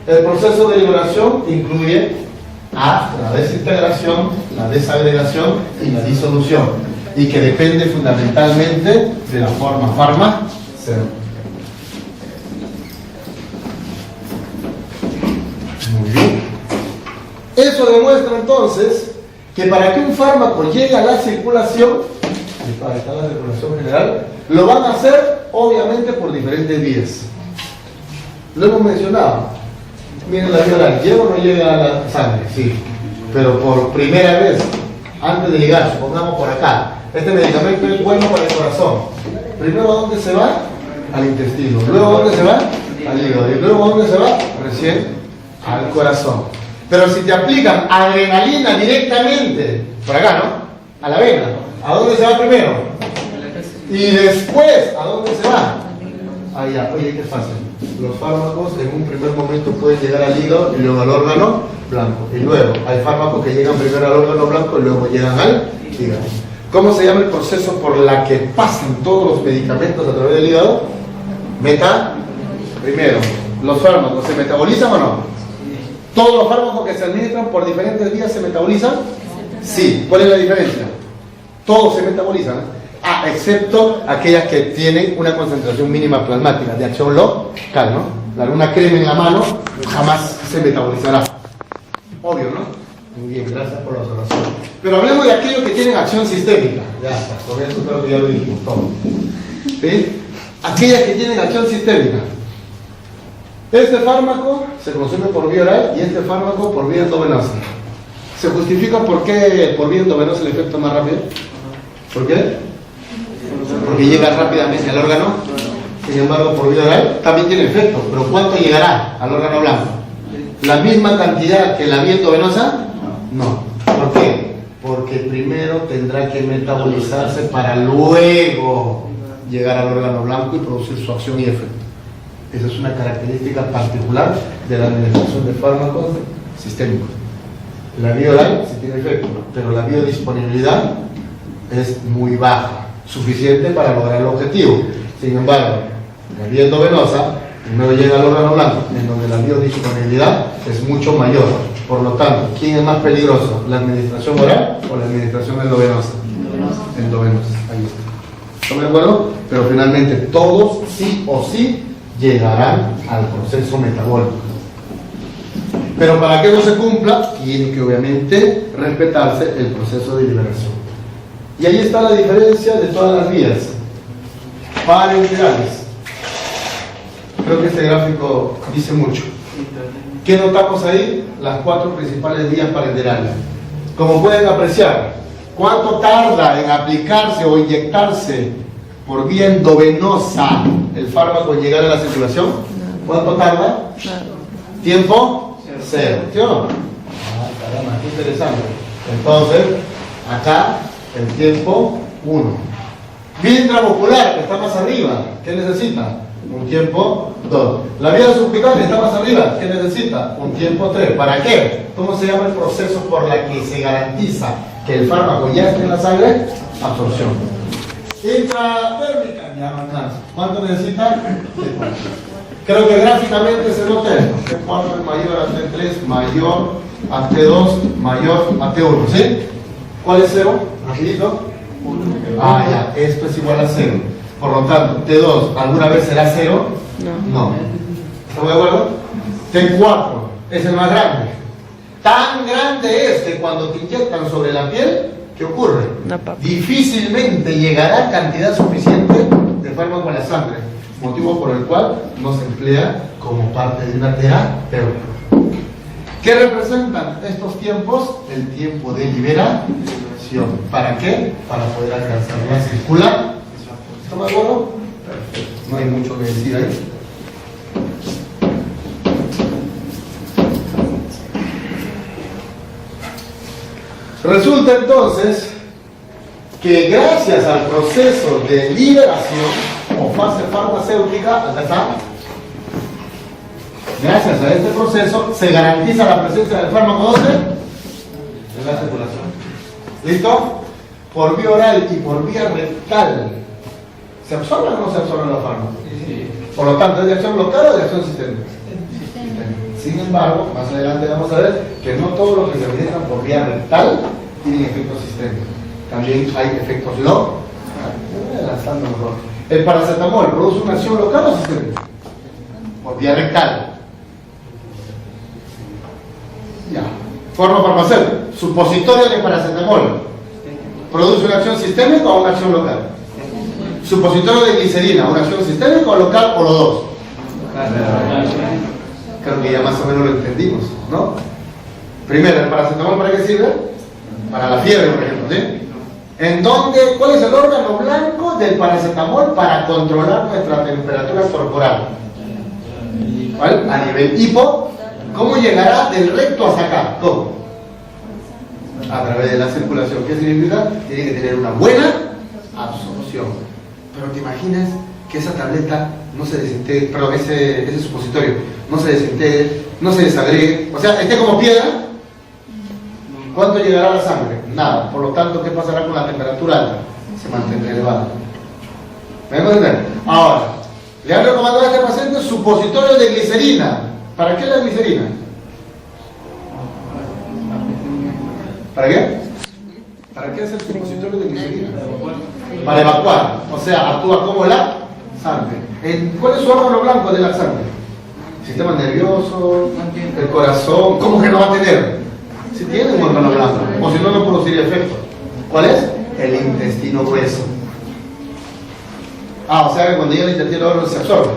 el proceso de liberación incluye la desintegración, la desagregación y la disolución, y que depende fundamentalmente de la forma farmacéutica. Muy bien. Eso demuestra entonces que para que un fármaco llegue a la circulación, y para estar en la circulación general, lo van a hacer obviamente por diferentes vías. Lo hemos mencionado. Miren la vía oral, ¿llega o no llega a la sangre? Sí. pero por primera vez, antes de llegar, supongamos por acá, este medicamento es bueno para el corazón. Primero, ¿a dónde se va? Al intestino. Luego, ¿a dónde se va? Al hígado. Y luego, ¿a dónde se va? Recién al corazón. Pero si te aplican adrenalina directamente, por acá, ¿no? A la vena, ¿a dónde se va primero? Y después, ¿a dónde se va? Allá. Oye, qué fácil. Los fármacos en un primer momento pueden llegar al hígado y luego al órgano blanco. Y luego, hay fármacos que llegan primero al órgano blanco y luego llegan al hígado. ¿Cómo se llama el proceso por la que pasan todos los medicamentos a través del hígado? Primero, ¿los fármacos se metabolizan o no? ¿Todos los fármacos que se administran por diferentes vías se metabolizan? Sí. ¿Cuál es la diferencia? Todos se metabolizan, excepto aquellas que tienen una concentración mínima plasmática de acción local, ¿no? Dar una crema en la mano jamás se metabolizará. Obvio, ¿no? Muy bien, gracias por la observación. Pero hablemos de aquellos que tienen acción sistémica. Ya está, con eso creo que ya lo dijimos todo. ¿Sí? Aquellas que tienen acción sistémica. Este fármaco se consume por vía oral y este fármaco por vía endovenosa. ¿Se justifica por qué por vía endovenosa el efecto más rápido? ¿Por qué? Porque llega rápidamente al órgano. Sin embargo, por vía oral también tiene efecto. ¿Pero cuánto llegará al órgano blanco? ¿La misma cantidad que la vía endovenosa? No. ¿Por qué? Porque primero tendrá que metabolizarse para luego llegar al órgano blanco y producir su acción y efecto. Esa es una característica particular de la administración de fármacos sistémicos. La vía oral sí tiene efecto, pero la biodisponibilidad es muy baja, suficiente para lograr el objetivo. Sin embargo, la vía endovenosa primero llega al órgano blanco, en donde la biodisponibilidad es mucho mayor. Por lo tanto, ¿quién es más peligroso? ¿La administración oral o la administración endovenosa? Endovenosa. Ahí está. ¿Estamos de acuerdo? Pero finalmente todos sí o sí llegarán al proceso metabólico. Pero para que no se cumpla, tiene que obviamente respetarse el proceso de liberación. Y ahí está la diferencia de todas las vías parenterales. Creo que este gráfico dice mucho. ¿Qué notamos ahí? Las 4 principales vías parenterales. Como pueden apreciar, ¿cuánto tarda en aplicarse o inyectarse por vía endovenosa el fármaco en llegar a la circulación? ¿Cuánto tarda? ¿Tiempo? 0. ¿Sí o no? Caramba, qué interesante. Entonces, acá el tiempo 1. Vía intramuscular, que está más arriba, ¿qué necesita? Un tiempo 2. La vía subcutánea está más arriba, ¿qué necesita? Un tiempo 3. ¿Para qué? ¿Cómo se llama el proceso por la que se garantiza que el fármaco ya esté en la sangre? Absorción. Intradérmica, ya no alcanza. ¿Cuánto necesita? Creo que gráficamente se nota esto. T4 es mayor a T3, mayor a T2, mayor a T1, ¿sí? ¿Cuál es 0? Rapidito. Ya, esto es igual a 0. Por lo tanto, T2, ¿alguna vez será 0? No. ¿Estamos de acuerdo? T4 es el más grande. Tan grande es que cuando te inyectan sobre la piel, ¿qué ocurre? Difícilmente llegará cantidad suficiente de fármaco a la sangre, motivo por el cual no se emplea como parte de una terapia. ¿Qué representan estos tiempos? El tiempo de liberación. ¿Para qué? Para poder alcanzar la circulación. ¿Estamos de acuerdo? Perfecto. No hay mucho que decir ahí. Resulta entonces que gracias al proceso de liberación o fase farmacéutica, acá está, gracias a este proceso se garantiza la presencia del fármaco ¿dónde? En la circulación. ¿Listo? Por vía oral y por vía rectal, ¿se absorben o no se absorben los fármacos? Sí. Por lo tanto, ¿es de acción local o de acción sistémica? Sin embargo, más adelante vamos a ver que no todos los que se administran por vía rectal tienen efectos sistémicos. También hay efectos locales. ¿El paracetamol produce una acción local o sistémica? Por vía rectal. Ya. Forma farmacéutica. Supositorio de paracetamol. ¿Produce una acción sistémica o una acción local? Supositorio de glicerina, ¿una acción sistémica o local o los dos? Creo que ya más o menos lo entendimos, ¿no? Primero, ¿el paracetamol para qué sirve? Para la fiebre, por ejemplo, ¿sí? ¿Cuál es el órgano blanco del paracetamol para controlar nuestra temperatura corporal? ¿Cuál? A nivel hipo. ¿Cómo llegará del recto hasta acá? ¿Cómo? A través de la circulación. ¿Qué significa? Tiene que tener una buena absorción. Pero ¿te imaginas que esa tableta no se desintegre, perdón, ese supositorio no se desintegre, no se desagregue, o sea, esté como piedra? ¿Cuánto llegará a la sangre? Nada. Por lo tanto, ¿qué pasará con la temperatura alta? Se mantendrá elevada. ¿Me van a entender? Ahora, le han recomendado a este paciente supositorio de glicerina. ¿Para qué la glicerina? ¿Para qué? ¿Para qué es el supositorio de glicerina? Para evacuar. O sea, actúa como la sangre. ¿Cuál es su órgano blanco de la sangre? Sistema nervioso, el corazón. ¿Cómo que no va a tener? Si tiene un órgano blanco, o si no, no produciría efecto. ¿Cuál es? El intestino grueso. O sea que cuando llega el intestino grueso se absorbe.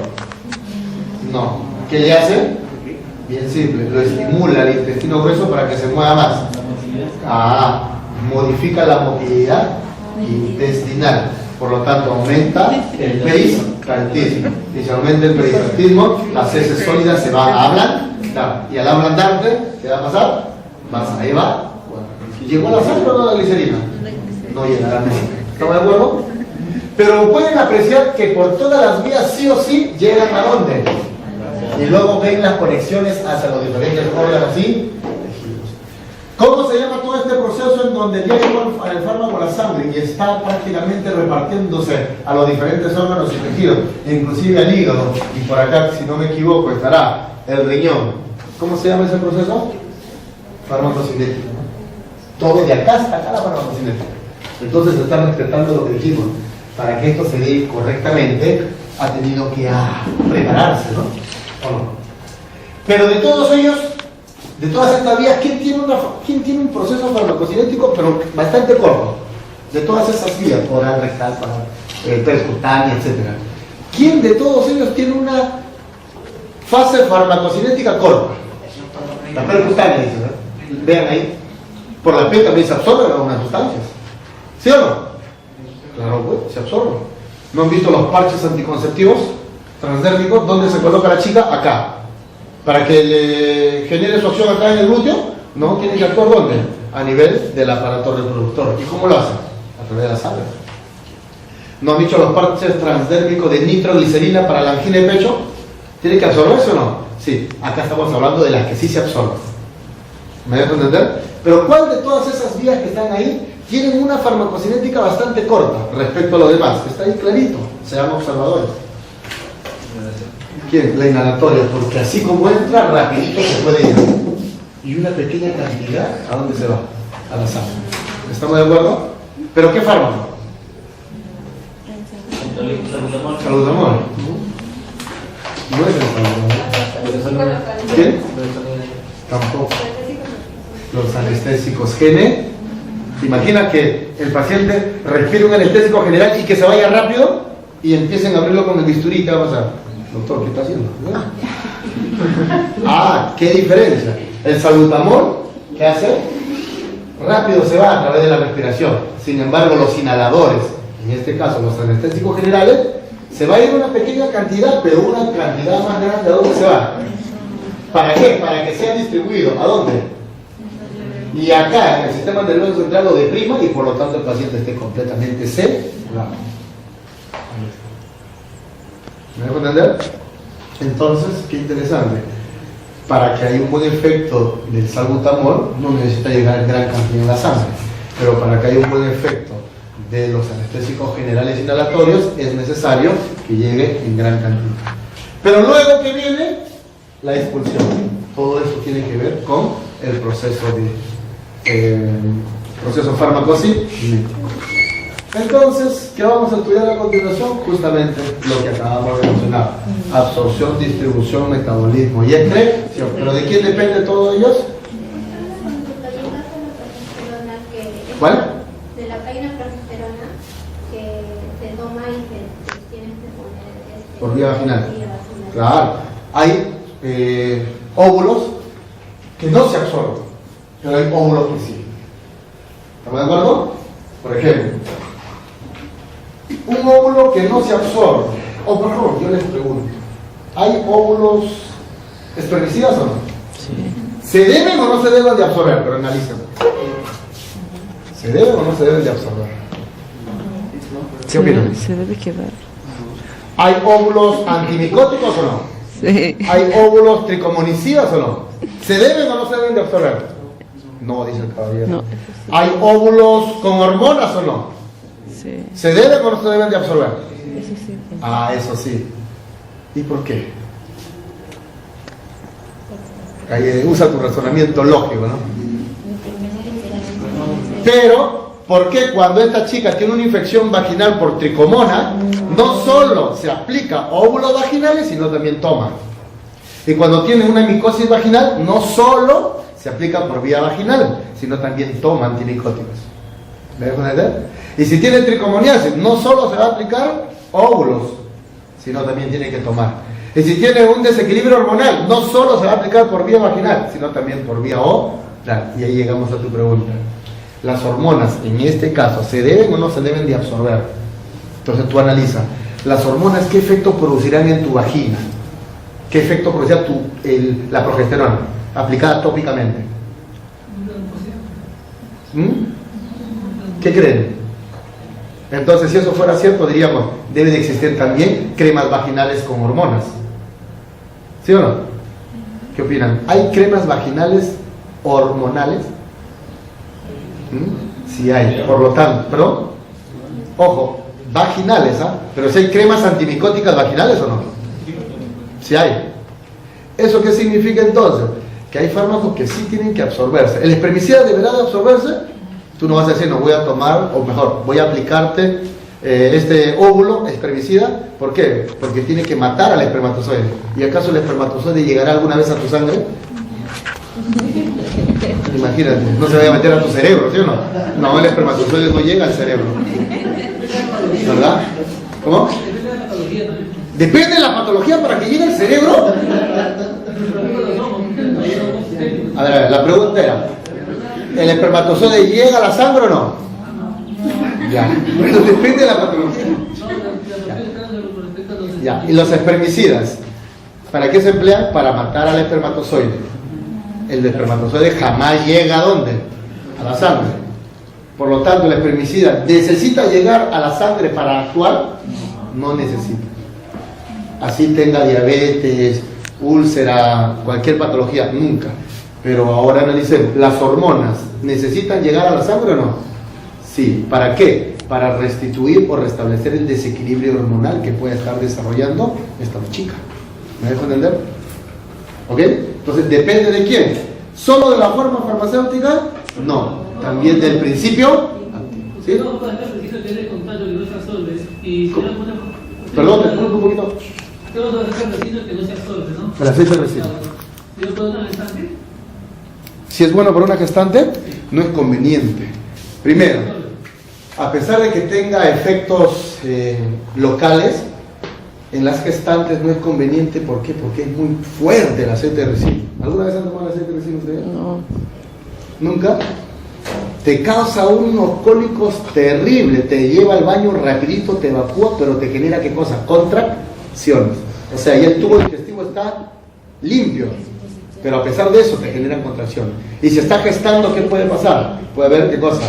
No. ¿Qué le hace? Bien simple, lo estimula el intestino grueso para que se mueva más. Modifica la movilidad intestinal. Por lo tanto, aumenta el peristaltismo. Y si aumenta el peristaltismo, las heces sólidas se van a ablandar. Y al ablandarte, ¿qué va a pasar? Ahí va. ¿Llegó a la sangre o no la glicerina? No llegará. ¿Estamos de acuerdo? Pero pueden apreciar que por todas las vías sí o sí llegan a dónde. Y luego ven las conexiones hacia los diferentes órganos y tejidos. ¿Cómo se llama todo este proceso en donde llega el fármaco a la sangre y está prácticamente repartiéndose a los diferentes órganos y tejidos, inclusive al hígado? Y por acá, si no me equivoco, estará el riñón. ¿Cómo se llama ese proceso? Farmacocinético. Todo de acá hasta acá la farmacocinética. Entonces se está respetando lo que dijimos. Para que esto se dé correctamente, ha tenido que prepararse, ¿no? ¿O no? Pero de todos ellos, de todas estas vías, ¿quién tiene un proceso farmacocinético pero bastante corto? De todas esas vías, oral, rectal, percutánea, etc. ¿Quién de todos ellos tiene una fase farmacocinética corta? La percutánea, dice, ¿no? Vean ahí, por la piel también se absorben algunas sustancias. ¿Sí o no? Claro, pues, se absorben. ¿No han visto los parches anticonceptivos transdérmicos? ¿Dónde se coloca la chica? Acá. Para que le genere su acción acá en el glúteo, no, tiene que actuar ¿dónde? A nivel del aparato reproductor. ¿Y cómo lo hace? A través de la sangre. ¿No han visto los parches transdérmicos de nitroglicerina para la angina de pecho? ¿Tiene que absorberse o no? Sí, acá estamos hablando de las que sí se absorben. ¿Me dejo entender? Pero ¿cuál de todas esas vías que están ahí tienen una farmacocinética bastante corta respecto a lo demás? Está ahí clarito, seamos observadores. ¿Quién? La inhalatoria, porque así como entra, rapidito se puede ir. Y una pequeña cantidad, ¿a dónde se va? A la sangre. ¿Estamos de acuerdo? ¿Pero qué fármaco? Salbutamol. No es el salbutamol. ¿Quién? Tampoco. Los anestésicos GN. Imagina que el paciente requiere un anestésico general y que se vaya rápido y empiecen a abrirlo con el bisturí. ¿Qué va a pasar? Doctor, ¿qué está haciendo? ¿Qué diferencia? El salbutamol, ¿qué hace? Rápido se va a través de la respiración. Sin embargo, los inhaladores, en este caso los anestésicos generales, se va a ir una pequeña cantidad, pero una cantidad más grande. ¿A dónde se va? ¿Para qué? Para que sea distribuido. ¿A dónde? Y acá, en el sistema nervioso central lo deprima y por lo tanto el paciente esté completamente sedado. ¿Me dejo entender? Entonces, qué interesante. Para que haya un buen efecto del salbutamol, no necesita llegar en gran cantidad en la sangre. Pero para que haya un buen efecto de los anestésicos generales inhalatorios, es necesario que llegue en gran cantidad. Pero luego que viene la expulsión. Todo eso tiene que ver con el proceso farmacocinético. Entonces, ¿qué vamos a estudiar a continuación? Justamente lo que acabamos de mencionar: absorción, distribución, metabolismo y excreción. ¿Pero de quién depende todo ellos? ¿Cuál? De la caína-progesterona que se toma y que tienes que poner por vía vaginal. Claro, hay óvulos que no se absorben. pero hay óvulos que sí. ¿Estamos de acuerdo? Por ejemplo, un óvulo que no se absorbe. O por favor, yo les pregunto, ¿hay óvulos espermicidas o no? Sí. ¿Se deben o no se deben de absorber? Pero analicen. ¿Se deben o no se deben de absorber? ¿Qué opinan? Se debe quedar. ¿Hay óvulos antimicóticos o no? Sí. ¿Hay óvulos tricomonicidas o no? ¿Se deben o no se deben de absorber? No, dice el caballero. No. ¿Hay óvulos con hormonas o no? Sí. ¿Se deben o no se deben de absorber? Eso sí. Ah, eso sí. ¿Y por qué? Ahí usa tu razonamiento lógico, ¿no? Pero, ¿por qué cuando esta chica tiene una infección vaginal por tricomona, no solo se aplica óvulos vaginales, sino también toma? Y cuando tiene una micosis vaginal, no solo se aplica por vía vaginal, sino también toma antimicóticos. ¿Me dejo entender? Y si tiene tricomoniasis, no solo se va a aplicar óvulos, sino también tiene que tomar. Y si tiene un desequilibrio hormonal, no solo se va a aplicar por vía vaginal, sino también por vía oral. Y ahí llegamos a tu pregunta. Las hormonas, en este caso, ¿se deben o no se deben de absorber? Entonces tú analiza, las hormonas, ¿qué efecto producirán en tu vagina? ¿Qué efecto producirá la progesterona aplicada tópicamente? ¿Qué creen? Entonces, si eso fuera cierto, diríamos, deben existir también cremas vaginales con hormonas. ¿Sí o no? ¿Qué opinan? ¿Hay cremas vaginales hormonales? Sí hay, por lo tanto, perdón, ojo, vaginales, ¿ah? Pero si hay cremas antimicóticas vaginales o no? Sí hay. ¿Eso qué significa entonces? Que hay fármacos que sí tienen que absorberse. ¿El espermicida deberá de absorberse? Tú no vas a decir, no voy a tomar, o mejor, voy a aplicarte este óvulo espermicida. ¿Por qué? Porque tiene que matar al espermatozoide. ¿Y acaso el espermatozoide llegará alguna vez a tu sangre? Imagínate, no se vaya a meter a tu cerebro, ¿sí o no? No, el espermatozoide no llega al cerebro, ¿verdad? ¿Cómo? Depende de la patología para que llegue al cerebro. A ver, la pregunta era, ¿el espermatozoide llega a la sangre o no? Ya, bueno, depende de la patología. Ya, y los espermicidas, ¿para qué se emplean? Para matar al espermatozoide. El espermatozoide jamás llega ¿a dónde? A la sangre. Por lo tanto, el espermicida ¿necesita llegar a la sangre para actuar? No necesita. Así tenga diabetes, úlcera, cualquier patología, nunca. Pero ahora analicemos, ¿las hormonas necesitan llegar a la sangre o no? Sí. ¿Para qué? Para restituir o restablecer el desequilibrio hormonal que puede estar desarrollando esta chica. ¿Me dejo entender? ¿Ok? Entonces, ¿depende de quién? ¿Solo de la forma farmacéutica? No. También del principio. ¿Sí? Perdón, te disculpo un poquito. El aceite de resina. Si es bueno para una gestante, no es conveniente. Primero, a pesar de que tenga efectos locales, en las gestantes no es conveniente. ¿Por qué? Porque es muy fuerte el aceite de resina. ¿Alguna vez han tomado el aceite de resina ustedes? No. ¿Nunca? Te causa unos cólicos terribles, te lleva al baño rapidito, te evacúa, pero te genera ¿qué cosa? Contracciones. O sea, ya el tubo digestivo está limpio, pero a pesar de eso te generan contracciones. Y si está gestando, ¿qué puede pasar? Puede haber ¿qué cosa?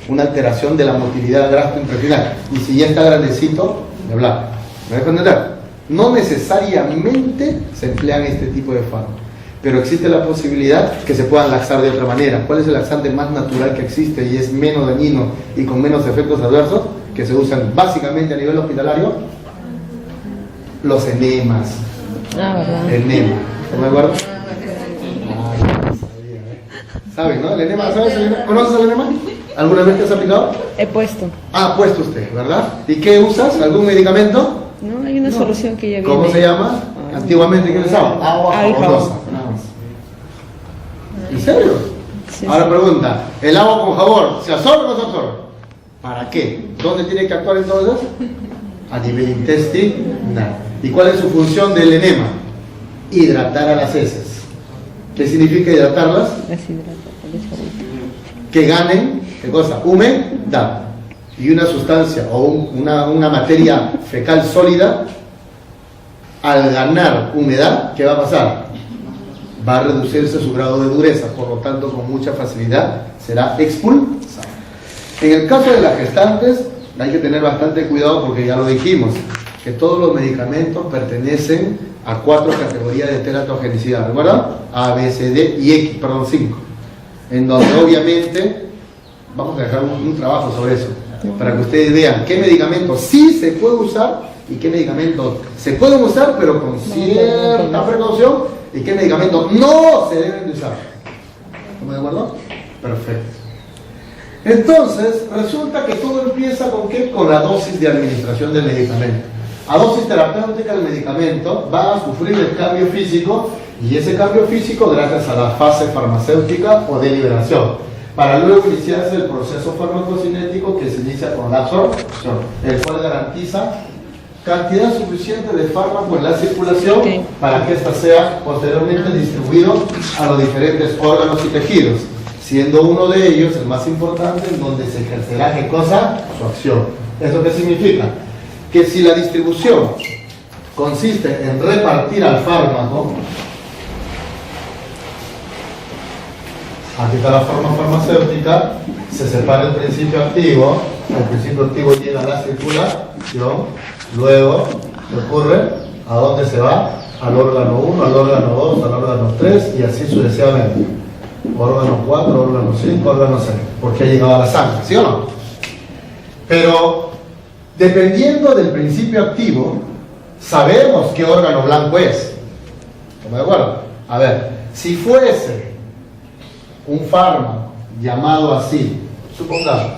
Una alteración de la motilidad gastrointestinal. Y si ya está grandecito, de hablar. ¿Me dejo entender? No necesariamente se emplean este tipo de fármacos, pero existe la posibilidad que se puedan laxar de otra manera. ¿Cuál es el laxante más natural que existe y es menos dañino y con menos efectos adversos? Que se usan básicamente a nivel hospitalario. Los enemas. ¿Verdad? Enema. ¿No me acuerdo? ¿Sabes, no? El enema, ¿sabes? ¿Conoces el enema? ¿Alguna vez te has aplicado? He puesto. Ah, puesto usted, ¿verdad? ¿Y qué usas? ¿Algún medicamento? No, hay una solución que ya viene. ¿Cómo se llama? Antiguamente, ¿qué usaba? Agua jabonosa. ¿En serio? Sí, Ahora sí. pregunta, ¿el agua con jabón se absorbe o no se absorbe? ¿Para qué? ¿Dónde tiene que actuar entonces? A nivel intestinal. ¿Y cuál es su función del enema? Hidratar a las heces. ¿Qué significa hidratarlas? Que ganen, ¿qué cosa? Humedad. Y una sustancia o una materia fecal sólida, al ganar humedad, ¿qué va a pasar? Va a reducirse su grado de dureza, por lo tanto con mucha facilidad será expulsada. En el caso de las gestantes hay que tener bastante cuidado porque ya lo dijimos, que todos los medicamentos pertenecen a 4 categorías de teratogenicidad, ¿recuerdan? A, B, C, D y X, perdón, 5. En donde obviamente vamos a dejar un trabajo sobre eso, para que ustedes vean qué medicamentos sí se puede usar y qué medicamentos se pueden usar pero con cierta precaución y qué medicamentos no se deben de usar. ¿Estamos de acuerdo? Perfecto. Entonces, resulta que todo empieza con ¿qué? Con la dosis de administración del medicamento. A dosis terapéutica el medicamento va a sufrir el cambio físico, y ese cambio físico gracias a la fase farmacéutica o de liberación, para luego iniciarse el proceso farmacocinético que se inicia con la absorción, el cual garantiza cantidad suficiente de fármaco en la circulación para que ésta sea posteriormente distribuido a los diferentes órganos y tejidos, siendo uno de ellos el más importante en donde se ejercerá ¿qué cosa? Su acción. ¿Eso qué significa? Que si la distribución consiste en repartir al fármaco, aquí está la forma farmacéutica, se separa el principio activo llega a la circulación, luego recurre a dónde se va, al órgano 1, al órgano 2, al órgano 3 y así sucesivamente. Órgano 4, órgano 5, órgano 6, porque ha llegado a la sangre, ¿sí o no? Pero dependiendo del principio activo, sabemos qué órgano blanco es. ¿Estamos de acuerdo? A ver, si fuese un fármaco llamado así, supongamos,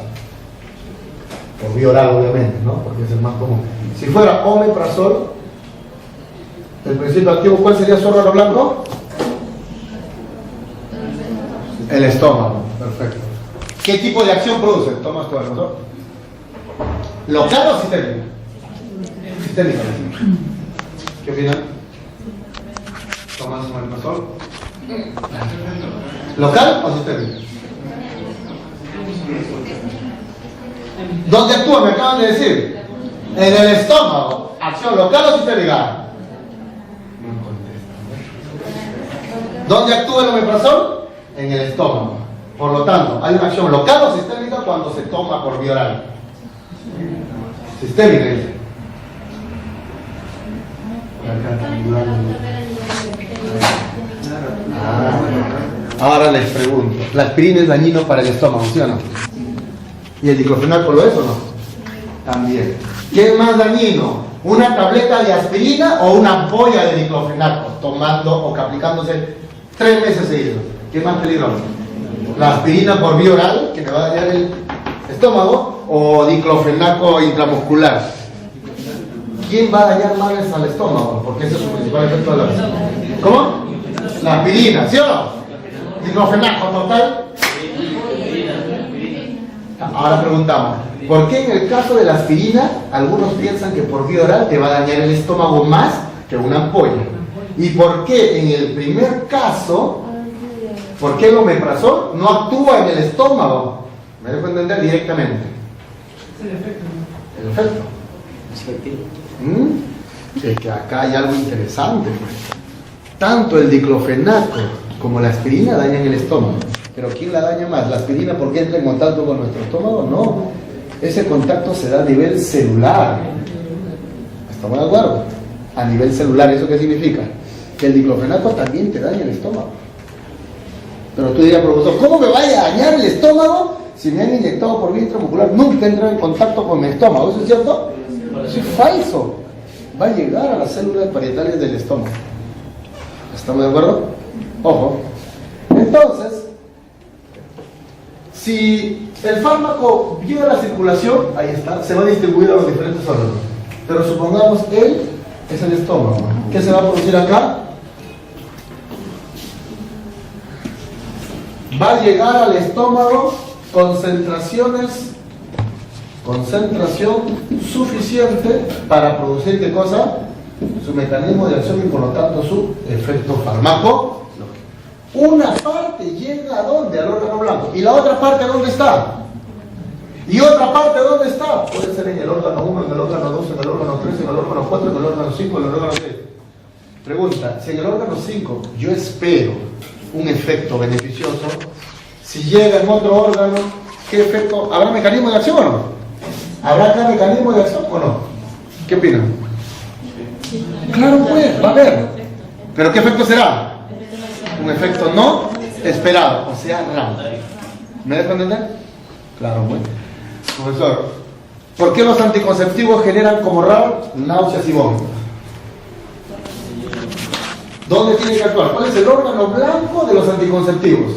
por vía oral obviamente, ¿no? Porque es el más común. Si fuera omeprazol, el principio activo, ¿cuál sería su órgano blanco? El estómago, perfecto. ¿Qué tipo de acción produce? Toma esto, ¿no? ¿Local o sistémica? Sistémica. ¿Qué opinan? ¿Tomas un omeprazol? ¿Local o sistémica? ¿Dónde actúa? Me acaban de decir. En el estómago. ¿Acción local o sistémica? ¿Dónde actúa el omeprazol? En el estómago. Por lo tanto, hay una acción local o sistémica cuando se toma por vía oral. Sistémica, dice. Ahora les pregunto, ¿la aspirina es dañino para el estómago, sí o no? ¿Y el diclofenaco lo es o no? También. ¿Qué es más dañino? ¿Una tableta de aspirina o una ampolla de diclofenaco tomando o aplicándose 3 meses seguidos? ¿Qué es más peligroso? ¿La aspirina por vía oral, que me va a dañar el estómago, o diclofenaco intramuscular? ¿Quién va a dañar más al estómago? Porque ese es su principal efecto de la vida. ¿Cómo? La aspirina, ¿sí o no? Diclofenaco total. Ahora preguntamos, ¿por qué en el caso de la aspirina algunos piensan que por vía oral te va a dañar el estómago más que una ampolla? ¿Y por qué en el primer caso, por qué el omeprazol no actúa en el estómago? ¿Me dejo entender directamente? El efecto. Es que acá hay algo interesante, pues. Tanto el diclofenaco como la aspirina dañan el estómago. Pero ¿quién la daña más? ¿La aspirina porque entra en contacto con nuestro estómago? No. Ese contacto se da a nivel celular. ¿Estamos de acuerdo? A nivel celular. ¿Eso qué significa? Que el diclofenaco también te daña el estómago. Pero tú dirías, profesor, ¿cómo me vaya a dañar el estómago si me han inyectado por vía intramuscular? Nunca entra en contacto con mi estómago. ¿Eso es cierto? Eso es falso. Va a llegar a las células parietales del estómago. ¿Estamos de acuerdo? Ojo. Entonces, si el fármaco llega a la circulación, ahí está, se va a distribuir a los diferentes órganos. Pero supongamos él es el estómago. ¿Qué se va a producir acá? Va a llegar al estómago concentración suficiente para producir ¿qué cosa? Su mecanismo de acción y por lo tanto su efecto farmacológico. Una parte llega ¿a dónde? Al órgano blanco. ¿Y la otra parte dónde está? ¿Y otra parte dónde está? Puede ser en el órgano 1, en el órgano 2, en el órgano 3, en el órgano 4, en el órgano 5, en el órgano 6. Pregunta, si en el órgano 5 yo espero un efecto beneficioso, si llega en otro órgano, ¿qué efecto? ¿Habrá mecanismo de acción o no? ¿Habrá acá mecanismo de acción o no? ¿Qué opinan? Claro, pues, va a haber. ¿Pero qué efecto será? Un efecto no esperado, o sea, raro. ¿Me dejo entender? Claro, pues. Profesor, ¿por qué los anticonceptivos generan como raro náuseas y vómitos? ¿Dónde tiene que actuar? ¿Cuál es el órgano blanco de los anticonceptivos?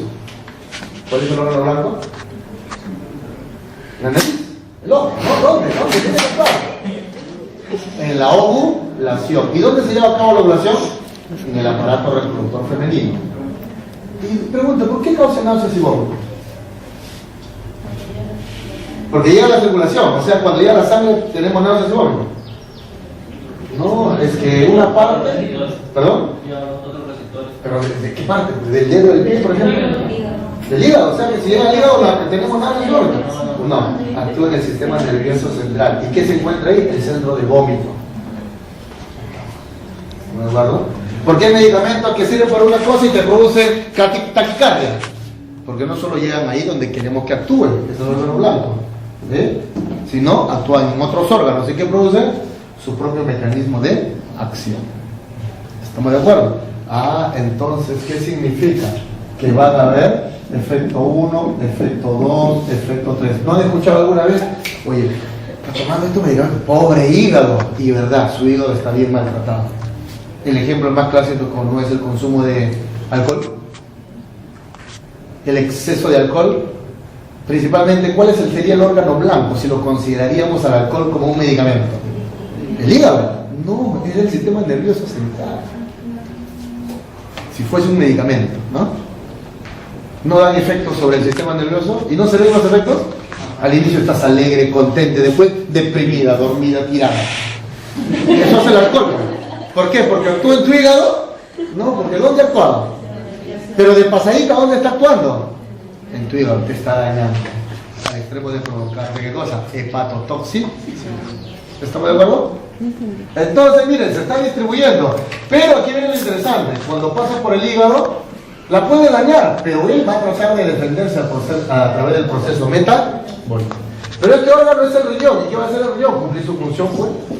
¿Cuál es el órgano blanco? ¿La nariz? El ojo. ¿No? ¿Dónde? ¿Dónde tiene que actuar? En la ovulación. ¿Y dónde se lleva a cabo la ovulación? En el aparato reproductor femenino. Y pregunto, ¿por qué causa náuseas y vómitos? Porque llega la circulación, o sea, cuando llega la sangre tenemos náuseas y vómitos. No, es que una parte... ¿Perdón? ¿Pero de qué parte? ¿Del dedo del pie, por ejemplo? Del hígado, o sea, que si llega al hígado tenemos náuseas y vómitos. No, actúa en el sistema nervioso central. ¿Y qué se encuentra ahí? El centro de vómito. ¿Me acuerdo? ¿Por qué hay medicamentos que sirven para una cosa y te produce taquicardia? Porque no solo llegan ahí donde queremos que actúen, que es el órgano blanco, sino actúan en otros órganos y que producen su propio mecanismo de acción. ¿Estamos de acuerdo? Ah, entonces, ¿qué significa? Que van a haber efecto 1, efecto 2, efecto 3. ¿No han escuchado alguna vez? Oye, está tomando estos medicamentos, pobre hígado. Y verdad, su hígado está bien maltratado. El ejemplo más clásico no es el consumo de alcohol, el exceso de alcohol. Principalmente, ¿cuál sería el órgano blanco si lo consideraríamos al alcohol como un medicamento? ¿El hígado? No, es el sistema nervioso central. Si fuese un medicamento, ¿no? No dan efectos sobre el sistema nervioso. ¿Y no se ven los efectos? Al inicio estás alegre, contente, después deprimida, dormida, tirada. Eso hace el alcohol. ¿Por qué? ¿Porque actúa en tu hígado? No, porque ¿dónde actúa? Pero de pasadita, ¿dónde está actuando? En tu hígado, te está dañando. Al extremo de provocarte, ¿qué cosa? Hepatotoxicidad. ¿Estamos de acuerdo? Entonces, miren, se está distribuyendo. Pero aquí viene lo interesante. Cuando pasa por el hígado, la puede dañar, pero él va a tratar de defenderse a través del proceso metabólico. Pero este órgano es el riñón. ¿Y qué va a hacer el riñón? Cumplir su función.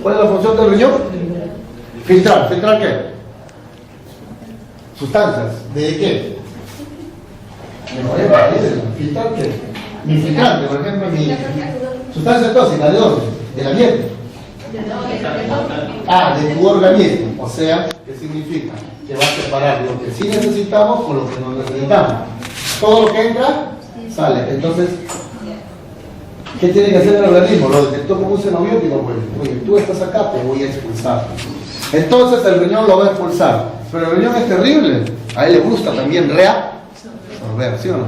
¿Cuál es la función del riñón? Filtrar. ¿Filtrar qué? Sustancias. ¿De qué? ¿Filtrar qué? Mi filtrante, por ejemplo, mi sustancia tóxica, ¿de dónde? De la miel. De tu organismo. O sea, ¿qué significa? Que va a separar lo que sí necesitamos con lo que no necesitamos. Todo lo que entra, sale. Entonces, ¿qué tiene que hacer el organismo? Lo detectó como un xenobiótico, pues. Oye, tú estás acá, te voy a expulsar. Entonces el riñón lo va a expulsar. Pero el riñón es terrible. A él le gusta también reabsorber, ¿sí o no?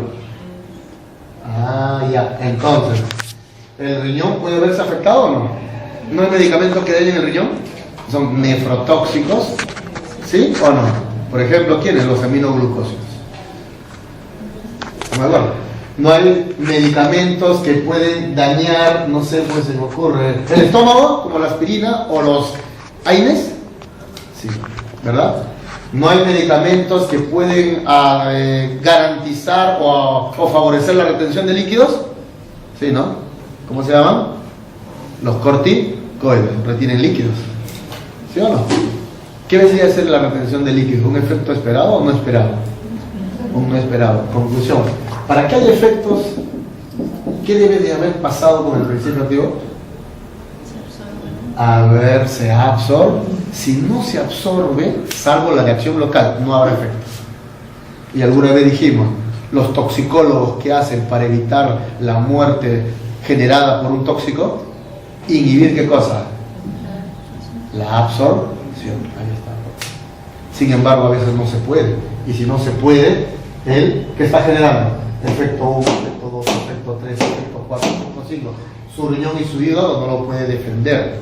Ah, ya. Entonces, ¿el riñón puede verse afectado o no? ¿No hay medicamentos que dañen el riñón? Son nefrotóxicos, ¿sí o no? Por ejemplo, ¿quiénes? Los aminoglucósidos. ¿Me acuerdo? No hay medicamentos que pueden dañar, no sé, pues se me ocurre, el estómago, como la aspirina o los AINES. Sí, ¿verdad? No hay medicamentos que pueden garantizar o favorecer la retención de líquidos. Sí, ¿no? ¿Cómo se llaman? Los corticoides, retienen líquidos. ¿Sí o no? ¿Qué vendría a ser la retención de líquidos? ¿Un efecto esperado o no esperado? Un no esperado. Conclusión. Para que haya efectos, ¿qué debe de haber pasado con el principio activo? A ver, se absorbe. Si no se absorbe, salvo la de acción local, no habrá efecto. Y alguna vez dijimos, los toxicólogos que hacen para evitar la muerte generada por un tóxico, inhibir ¿qué cosa? La absorción. Ahí está. Sin embargo, a veces no se puede. Y si no se puede, ¿qué está generando? Efecto 1, efecto 2, efecto 3, efecto 4, efecto 5. Su riñón y su hígado no lo puede defender.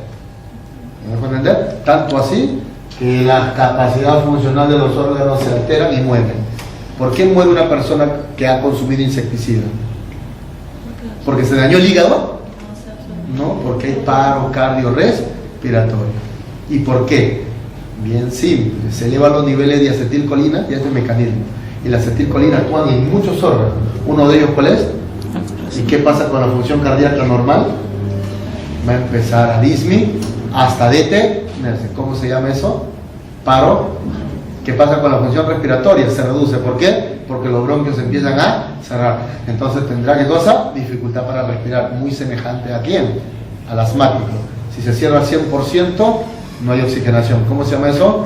¿Me dejo entender? Tanto así que la capacidad funcional de los órganos se alteran y mueren. ¿Por qué muere una persona que ha consumido insecticida? ¿Porque se dañó el hígado? No, porque hay paro cardiorrespiratorio. ¿Y por qué? Bien simple, se elevan los niveles de acetilcolina y este mecanismo. Y la acetilcolina actúa en muchos órganos. Uno de ellos, ¿cuál es? ¿Y qué pasa con la función cardíaca normal? Va a empezar a disminuir hasta detenerse. ¿Cómo se llama eso? Paro. ¿Qué pasa con la función respiratoria? Se reduce. ¿Por qué? Porque los bronquios empiezan a cerrar. Entonces tendrá que cosa, dificultad para respirar, muy semejante a quién, al asmático. Si se cierra al 100%, no hay oxigenación. ¿Cómo se llama eso?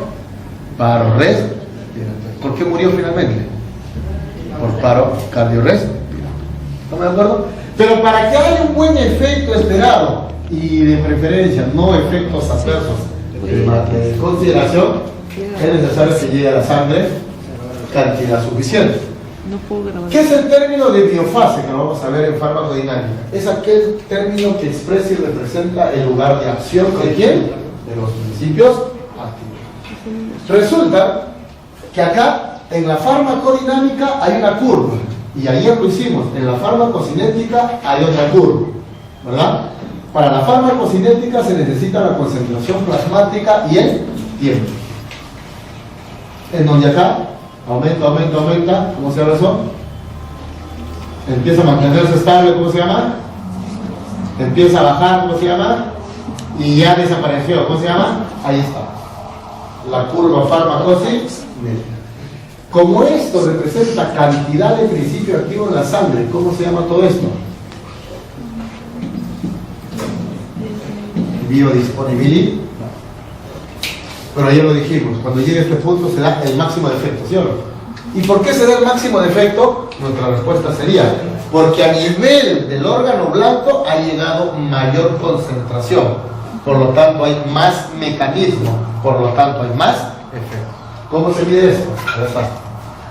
Paro respiratorio. ¿Por qué murió finalmente? Por paro cardiorrespiratorio. ¿Estamos de acuerdo? Pero para que haya un buen efecto esperado y de preferencia no efectos adversos de consideración, es necesario que llegue a la sangre cantidad suficiente. No puedo grabar. ¿Qué es el término de biofase que lo vamos a ver en farmacodinámica? Es aquel término que expresa y representa el lugar de acción de quién? De los principios activos. Resulta que acá en la farmacodinámica hay una curva y ayer lo hicimos, en la farmacocinética hay otra curva, ¿verdad? Para la farmacocinética se necesita la concentración plasmática y el tiempo. En donde acá aumenta, ¿cómo se llama eso? Empieza a mantenerse estable, ¿cómo se llama? Empieza a bajar, ¿cómo se llama? Y ya desapareció, ¿cómo se llama? Ahí está, la curva farmacocinética. Como esto representa cantidad de principio activo en la sangre, ¿cómo se llama todo esto? Biodisponibilidad. Pero ayer lo dijimos, cuando llegue a este punto se da el máximo de efecto, ¿sí o no? ¿Y por qué se da el máximo de efecto? Nuestra respuesta sería, porque a nivel del órgano blanco ha llegado mayor concentración, por lo tanto hay más mecanismo, por lo tanto hay más efecto. ¿Cómo se mide esto?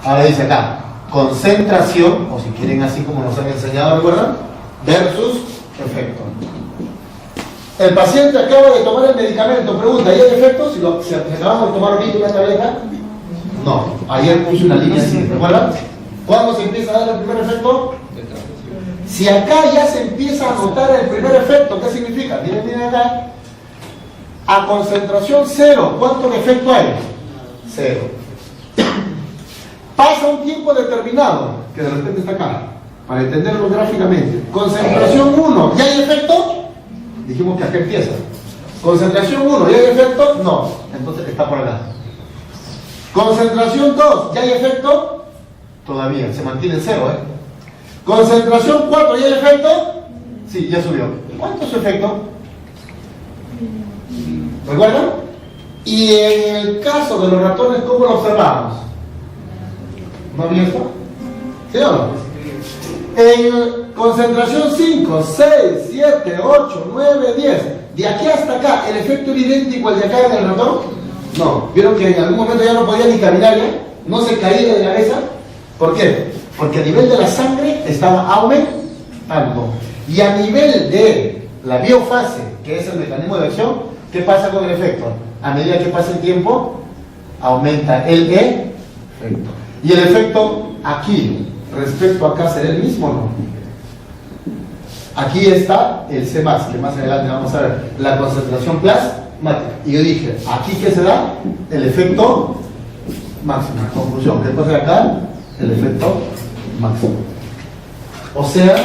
Ahora dice acá, concentración, o si quieren así como nos han enseñado, ¿recuerdan? Versus efecto. El paciente acaba de tomar el medicamento, pregunta, ¿y hay efectos? Si acabamos de tomar ahorita una tableta, no. Ayer puse una línea así, ¿recuerdan? ¿Cuándo se empieza a dar el primer efecto? Si acá ya se empieza a notar el primer efecto, ¿qué significa? Miren acá. A concentración cero, ¿cuánto de efecto hay? Cero. Pasa un tiempo determinado, que de repente está acá, para entenderlo gráficamente. Concentración 1, ¿ya hay efecto? Dijimos que acá empieza. Concentración 1, ¿ya hay efecto? No, entonces está por acá. Concentración 2, ¿ya hay efecto? Todavía, se mantiene en cero, ¿eh? Concentración 4, ¿ya hay efecto? Sí, ya subió. ¿Cuánto es su efecto? ¿Recuerdan? Y en el caso de los ratones, ¿cómo lo observamos? ¿No había esto? ¿Sí o no? En concentración 5, 6, 7, 8, 9, 10, de aquí hasta acá, ¿el efecto es idéntico al de acá en el ratón? No. ¿Vieron que en algún momento ya no podía ni caminar ya? ¿No se caía de la cabeza? ¿Por qué? Porque a nivel de la sangre estaba aumentando. Y a nivel de la biofase, que es el mecanismo de acción, ¿qué pasa con el efecto? A medida que pasa el tiempo, aumenta el efecto. Y el efecto aquí, respecto a acá, ¿será el mismo o no? Aquí está el C+, que más adelante vamos a ver, la concentración plasmática. Y yo dije, ¿aquí qué se da? El efecto máximo. Conclusión, ¿qué pasa acá? El efecto máximo. O sea,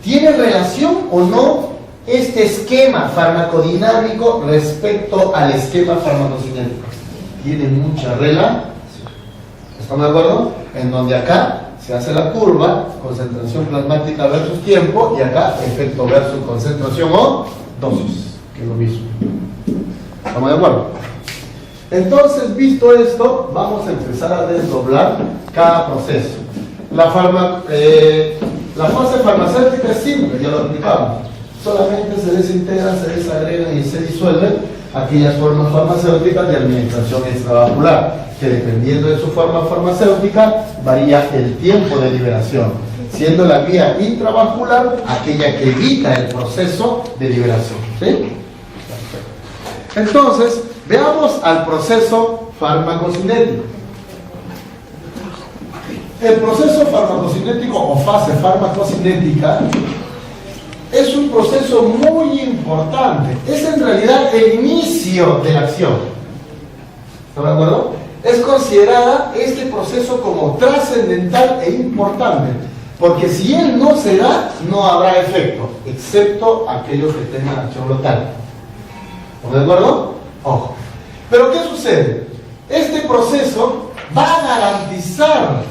¿tiene relación o no este esquema farmacodinámico respecto al esquema farmacocinético? Tiene mucha relación. ¿Estamos de acuerdo? En donde acá se hace la curva, concentración plasmática versus tiempo, y acá efecto versus concentración o dosis, que es lo mismo. ¿Estamos de acuerdo? Entonces, visto esto, vamos a empezar a desdoblar cada proceso. La fase farmacéutica es simple, ya lo explicamos. Solamente se desintegran, se desagregan y se disuelven aquellas formas farmacéuticas de administración extravascular, que dependiendo de su forma farmacéutica varía el tiempo de liberación, siendo la vía intravascular aquella que evita el proceso de liberación. ¿Sí? Entonces, veamos al proceso farmacocinético. El proceso farmacocinético o fase farmacocinética es un proceso muy importante. Es en realidad el inicio de la acción. ¿Están de acuerdo? Es considerada este proceso como trascendental e importante, porque si él no se da, no habrá efecto, excepto aquellos que tengan acción local. ¿Están de acuerdo? Ojo. Pero ¿qué sucede? Este proceso va a garantizar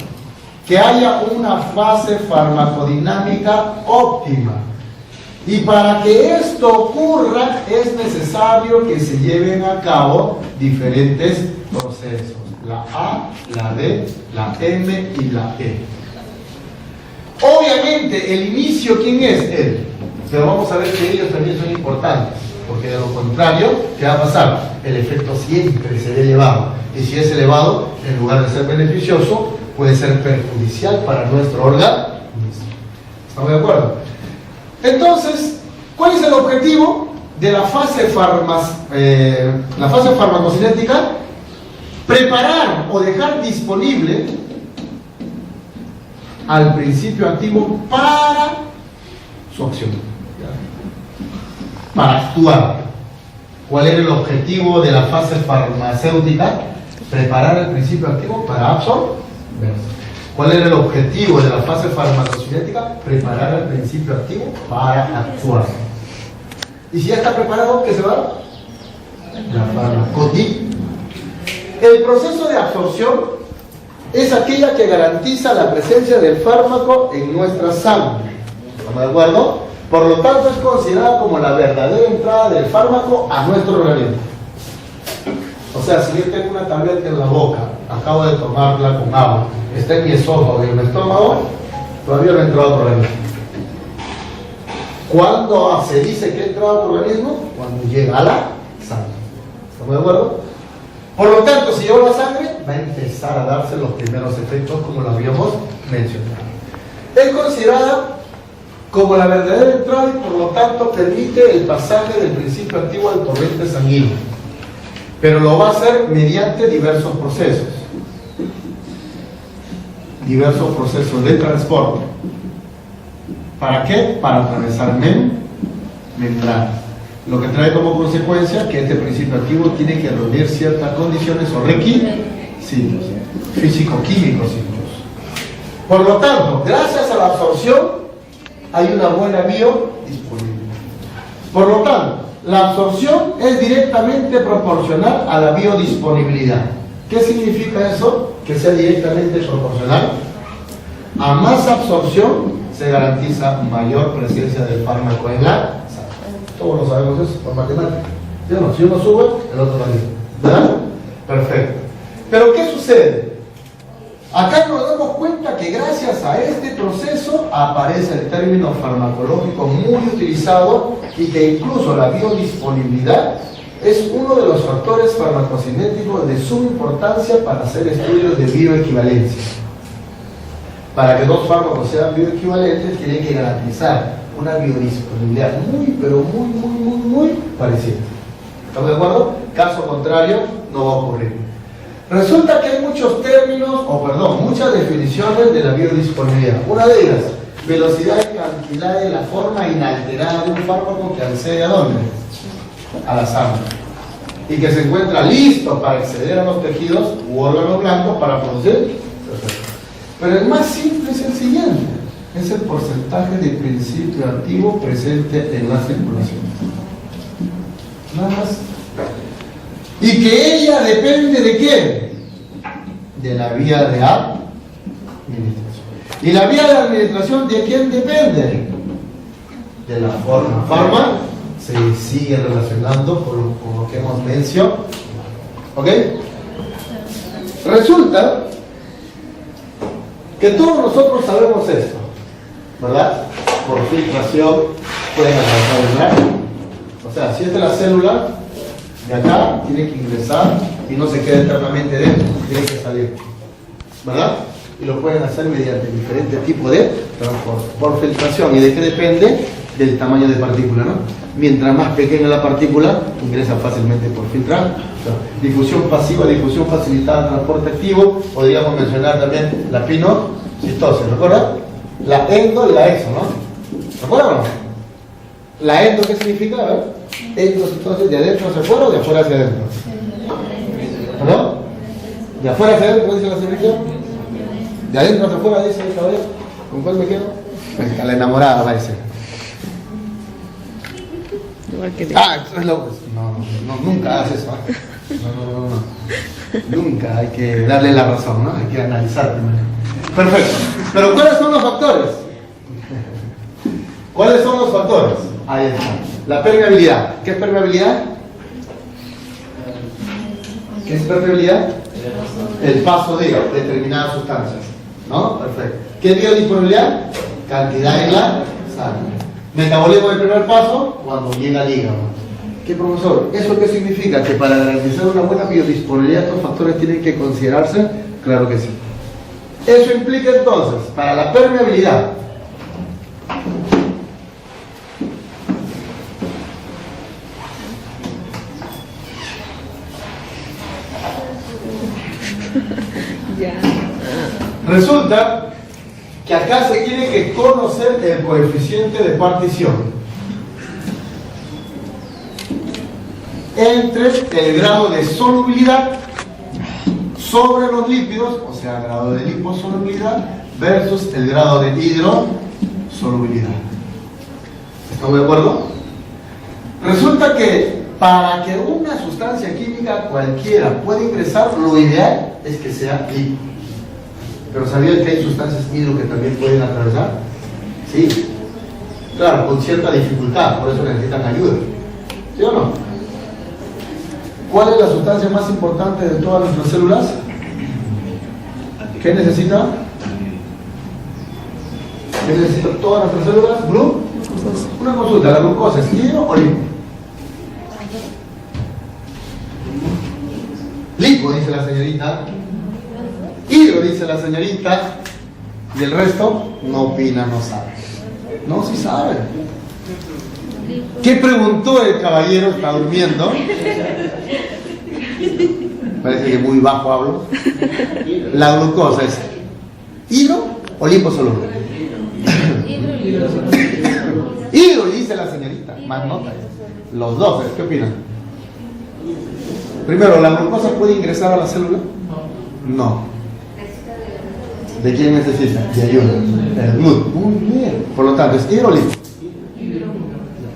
que haya una fase farmacodinámica óptima. Y para que esto ocurra es necesario que se lleven a cabo diferentes procesos. La A, la D, la M y la E. Obviamente el inicio, ¿quién es? Él. Pero vamos a ver que ellos también son importantes. Porque de lo contrario, ¿qué va a pasar? El efecto siempre será elevado. Y si es elevado, en lugar de ser beneficioso, puede ser perjudicial para nuestro órgano. ¿Estamos de acuerdo? Entonces, ¿cuál es el objetivo de la fase farmacocinética? Preparar o dejar disponible al principio activo para su acción, para actuar. ¿Cuál era el objetivo de la fase farmacéutica? Preparar el principio activo para absorber. ¿Cuál era el objetivo de la fase farmacocinética? Preparar el principio activo para actuar. Y si ya está preparado, ¿qué se va? La farmacodinámica. El proceso de absorción es aquella que garantiza la presencia del fármaco en nuestra sangre. ¿Estamos de acuerdo? Por lo tanto, es considerada como la verdadera entrada del fármaco a nuestro organismo. O sea, si yo tengo una tableta en la boca, acabo de tomarla con agua, está en mi esófago y en mi estómago, todavía no ha entrado al organismo. ¿Cuándo se dice que ha entrado al organismo? Cuando llega a la sangre. ¿Estamos de acuerdo? Por lo tanto, si lleva la sangre, va a empezar a darse los primeros efectos como lo habíamos mencionado. Es considerada como la verdadera entrada y por lo tanto permite el pasaje del principio activo al torrente sanguíneo. Pero lo va a hacer mediante diversos procesos. Diversos procesos de transporte. ¿Para qué? Para atravesar membrana. Lo que trae como consecuencia que este principio activo tiene que reunir ciertas condiciones o requisitos, físico-químicos incluso. Por lo tanto, gracias a la absorción, hay una buena biodisponibilidad. Por lo tanto, la absorción es directamente proporcional a la biodisponibilidad. ¿Qué significa eso? Que sea directamente proporcional. A más absorción se garantiza mayor presencia del fármaco en la sangre. Todos lo sabemos eso por matemáticas. ¿Sí o no? Si uno sube, el otro va a ir. ¿Verdad? Perfecto. Pero ¿qué sucede? Acá nos damos cuenta que gracias a este proceso aparece el término farmacológico muy utilizado y que incluso la biodisponibilidad es uno de los factores farmacocinéticos de suma importancia para hacer estudios de bioequivalencia. Para que dos fármacos sean bioequivalentes tienen que garantizar una biodisponibilidad muy parecida. ¿Estamos de acuerdo? Caso contrario, no va a ocurrir. Resulta que hay muchos términos, muchas definiciones de la biodisponibilidad. Una de ellas, velocidad y cantidad de la forma inalterada de un fármaco que accede ¿a dónde? A la sangre. Y que se encuentra listo para acceder a los tejidos u órganos blancos para producir. Pero el más simple es el siguiente. Es el porcentaje de principio activo presente en la circulación. Nada más. Y que ella depende de qué? De la vía de administración. ¿Y la vía de administración de quién depende? De la forma. Forma se sigue relacionando con lo que hemos mencionado. ¿Ok? Resulta que todos nosotros sabemos esto, ¿verdad? Por filtración pueden alcanzar el mar. O sea, si esta es la célula, de acá tiene que ingresar y no se queda eternamente dentro, tiene que salir, ¿verdad? Y lo pueden hacer mediante diferentes tipos de transporte. Por filtración. ¿Y de qué depende? del tamaño de partícula, ¿no? Mientras más pequeña la partícula, ingresa fácilmente por filtrado. O sea, difusión pasiva, difusión facilitada, transporte activo, podríamos mencionar también la pinocitosis, ¿recuerda? La endo y la exo, ¿no? ¿Recuerdan o no? La endo, ¿qué significa? A ver, endocitosis, ¿de adentro hacia afuera o de afuera hacia adentro? ¿No? ¿De afuera hacia adentro dice la señorita? ¿De adentro hacia afuera dice el caballero? ¿Con cuál me quedo? A la enamorada va a decir. Igual que Eso es lo... No, nunca haces eso, ¿eh? No. Nunca, hay que darle la razón, ¿no? Hay que analizar primero. Perfecto. Pero ¿cuáles son los factores? ¿Cuáles son los factores? Ahí está. La permeabilidad. ¿Qué es permeabilidad? ¿Qué es permeabilidad? El paso de determinadas sustancias, ¿no? Perfecto. ¿Qué es biodisponibilidad? Cantidad en la sangre. Metabolismo del primer paso, cuando llega al hígado. ¿Qué, profesor? ¿Eso qué significa? ¿Que para garantizar una buena biodisponibilidad estos factores tienen que considerarse? Claro que sí. Eso implica entonces, para la permeabilidad, ya. resulta que acá se tiene que conocer el coeficiente de partición entre el grado de solubilidad sobre los lípidos, o sea, grado de liposolubilidad, versus el grado de hidrosolubilidad. ¿Estamos de acuerdo? Resulta que para que una sustancia química cualquiera pueda ingresar, lo ideal es que sea líquido. Pero ¿sabían que hay sustancias hidro que también pueden atravesar? Sí. Claro, con cierta dificultad, por eso necesitan ayuda. ¿Sí o no? ¿Cuál es la sustancia más importante de todas nuestras células? ¿Qué necesita? ¿Qué necesitan todas nuestras células? ¿Blue? Una consulta, ¿la glucosa es hidro o lipo? Lipo, dice la señorita. Hidro, dice la señorita. Y el resto no opina, no sabe. No, sí sabe. ¿Qué preguntó el caballero? Está durmiendo. Parece que muy bajo hablo. La glucosa es hidro o liposoluble. Hidro, dice la señorita. Más nota. Los dos, ¿qué opinan? Primero, ¿la glucosa puede ingresar a la célula? No. ¿De quién necesita? De ayuda. El gluten. Muy bien. Por lo tanto, ¿es hidro o lipo?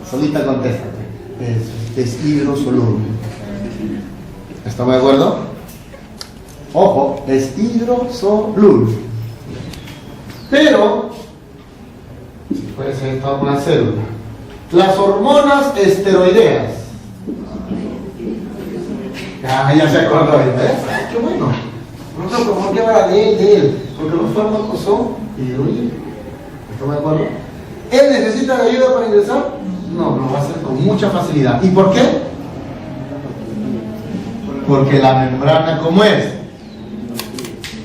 Solita contesta. Es hidrosoluble. ¿Estamos de acuerdo? Ojo, es hidrosoluble. Pero, puede ser toda una célula. Las hormonas esteroideas. Ya se acordó, ¿eh? Qué bueno. Nosotros, ¿por qué habla de él? Porque los fármacos son hidrolíticos. ¿Estamos de acuerdo? ¿Él necesita de ayuda para ingresar? No, lo va a hacer con mucha facilidad. ¿Y por qué? Porque la membrana, ¿cómo es?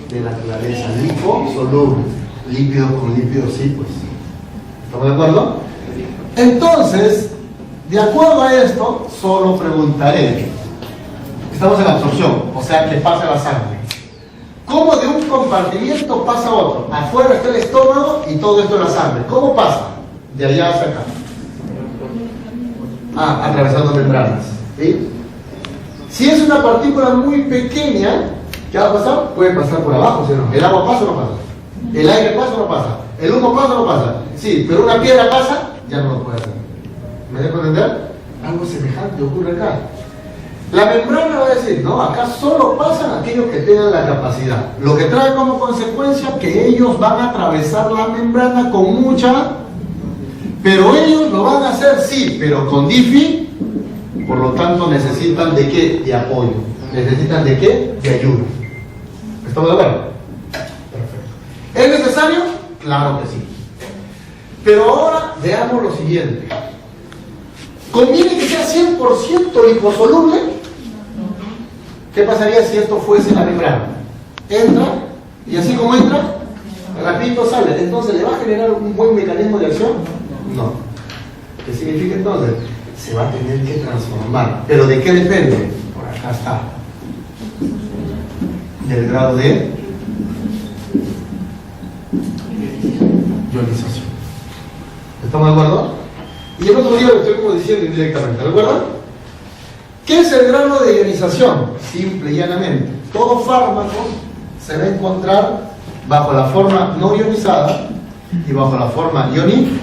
De la clareza, liposoluble. Lípidos con lípidos, sí, pues. ¿Estamos de acuerdo? Entonces, de acuerdo a esto, solo preguntaré. Estamos en absorción, o sea, que pasa la sangre. ¿Cómo de un compartimiento pasa a otro? Afuera está el estómago y todo esto es la sangre. ¿Cómo pasa? De allá hasta acá. Atravesando membranas. ¿Sí? Si es una partícula muy pequeña, ¿qué va a pasar? Puede pasar por abajo, ¿sí o no? ¿El agua pasa o no pasa? ¿El aire pasa o no pasa? ¿El humo pasa o no pasa? Sí, pero una piedra pasa, ya no lo puede hacer. ¿Me dejo entender? Algo semejante ocurre acá. La membrana va a decir, no, acá solo pasan aquellos que tengan la capacidad. Lo que trae como consecuencia que ellos van a atravesar la membrana con mucha, pero ellos lo van a hacer sí, pero con difi, por lo tanto necesitan de qué? De apoyo. ¿Necesitan de qué? De ayuda. ¿Estamos de acuerdo? Perfecto. ¿Es necesario? Claro que sí. Pero ahora veamos lo siguiente. ¿Conviene que sea 100% liposoluble? ¿Qué pasaría si esto fuese la membrana? Entra, y así como entra, rapidito sale. Entonces, ¿le va a generar un buen mecanismo de acción? No. ¿Qué significa entonces? Se va a tener que transformar. ¿Pero de qué depende? Por acá está. Del grado de ionización. ¿Estamos de acuerdo? Y el otro día lo estoy como diciendo indirectamente, ¿recuerdan? ¿Qué es el grado de ionización? Simple y llanamente, todo fármaco se va a encontrar bajo la forma no ionizada y bajo la forma ionizada.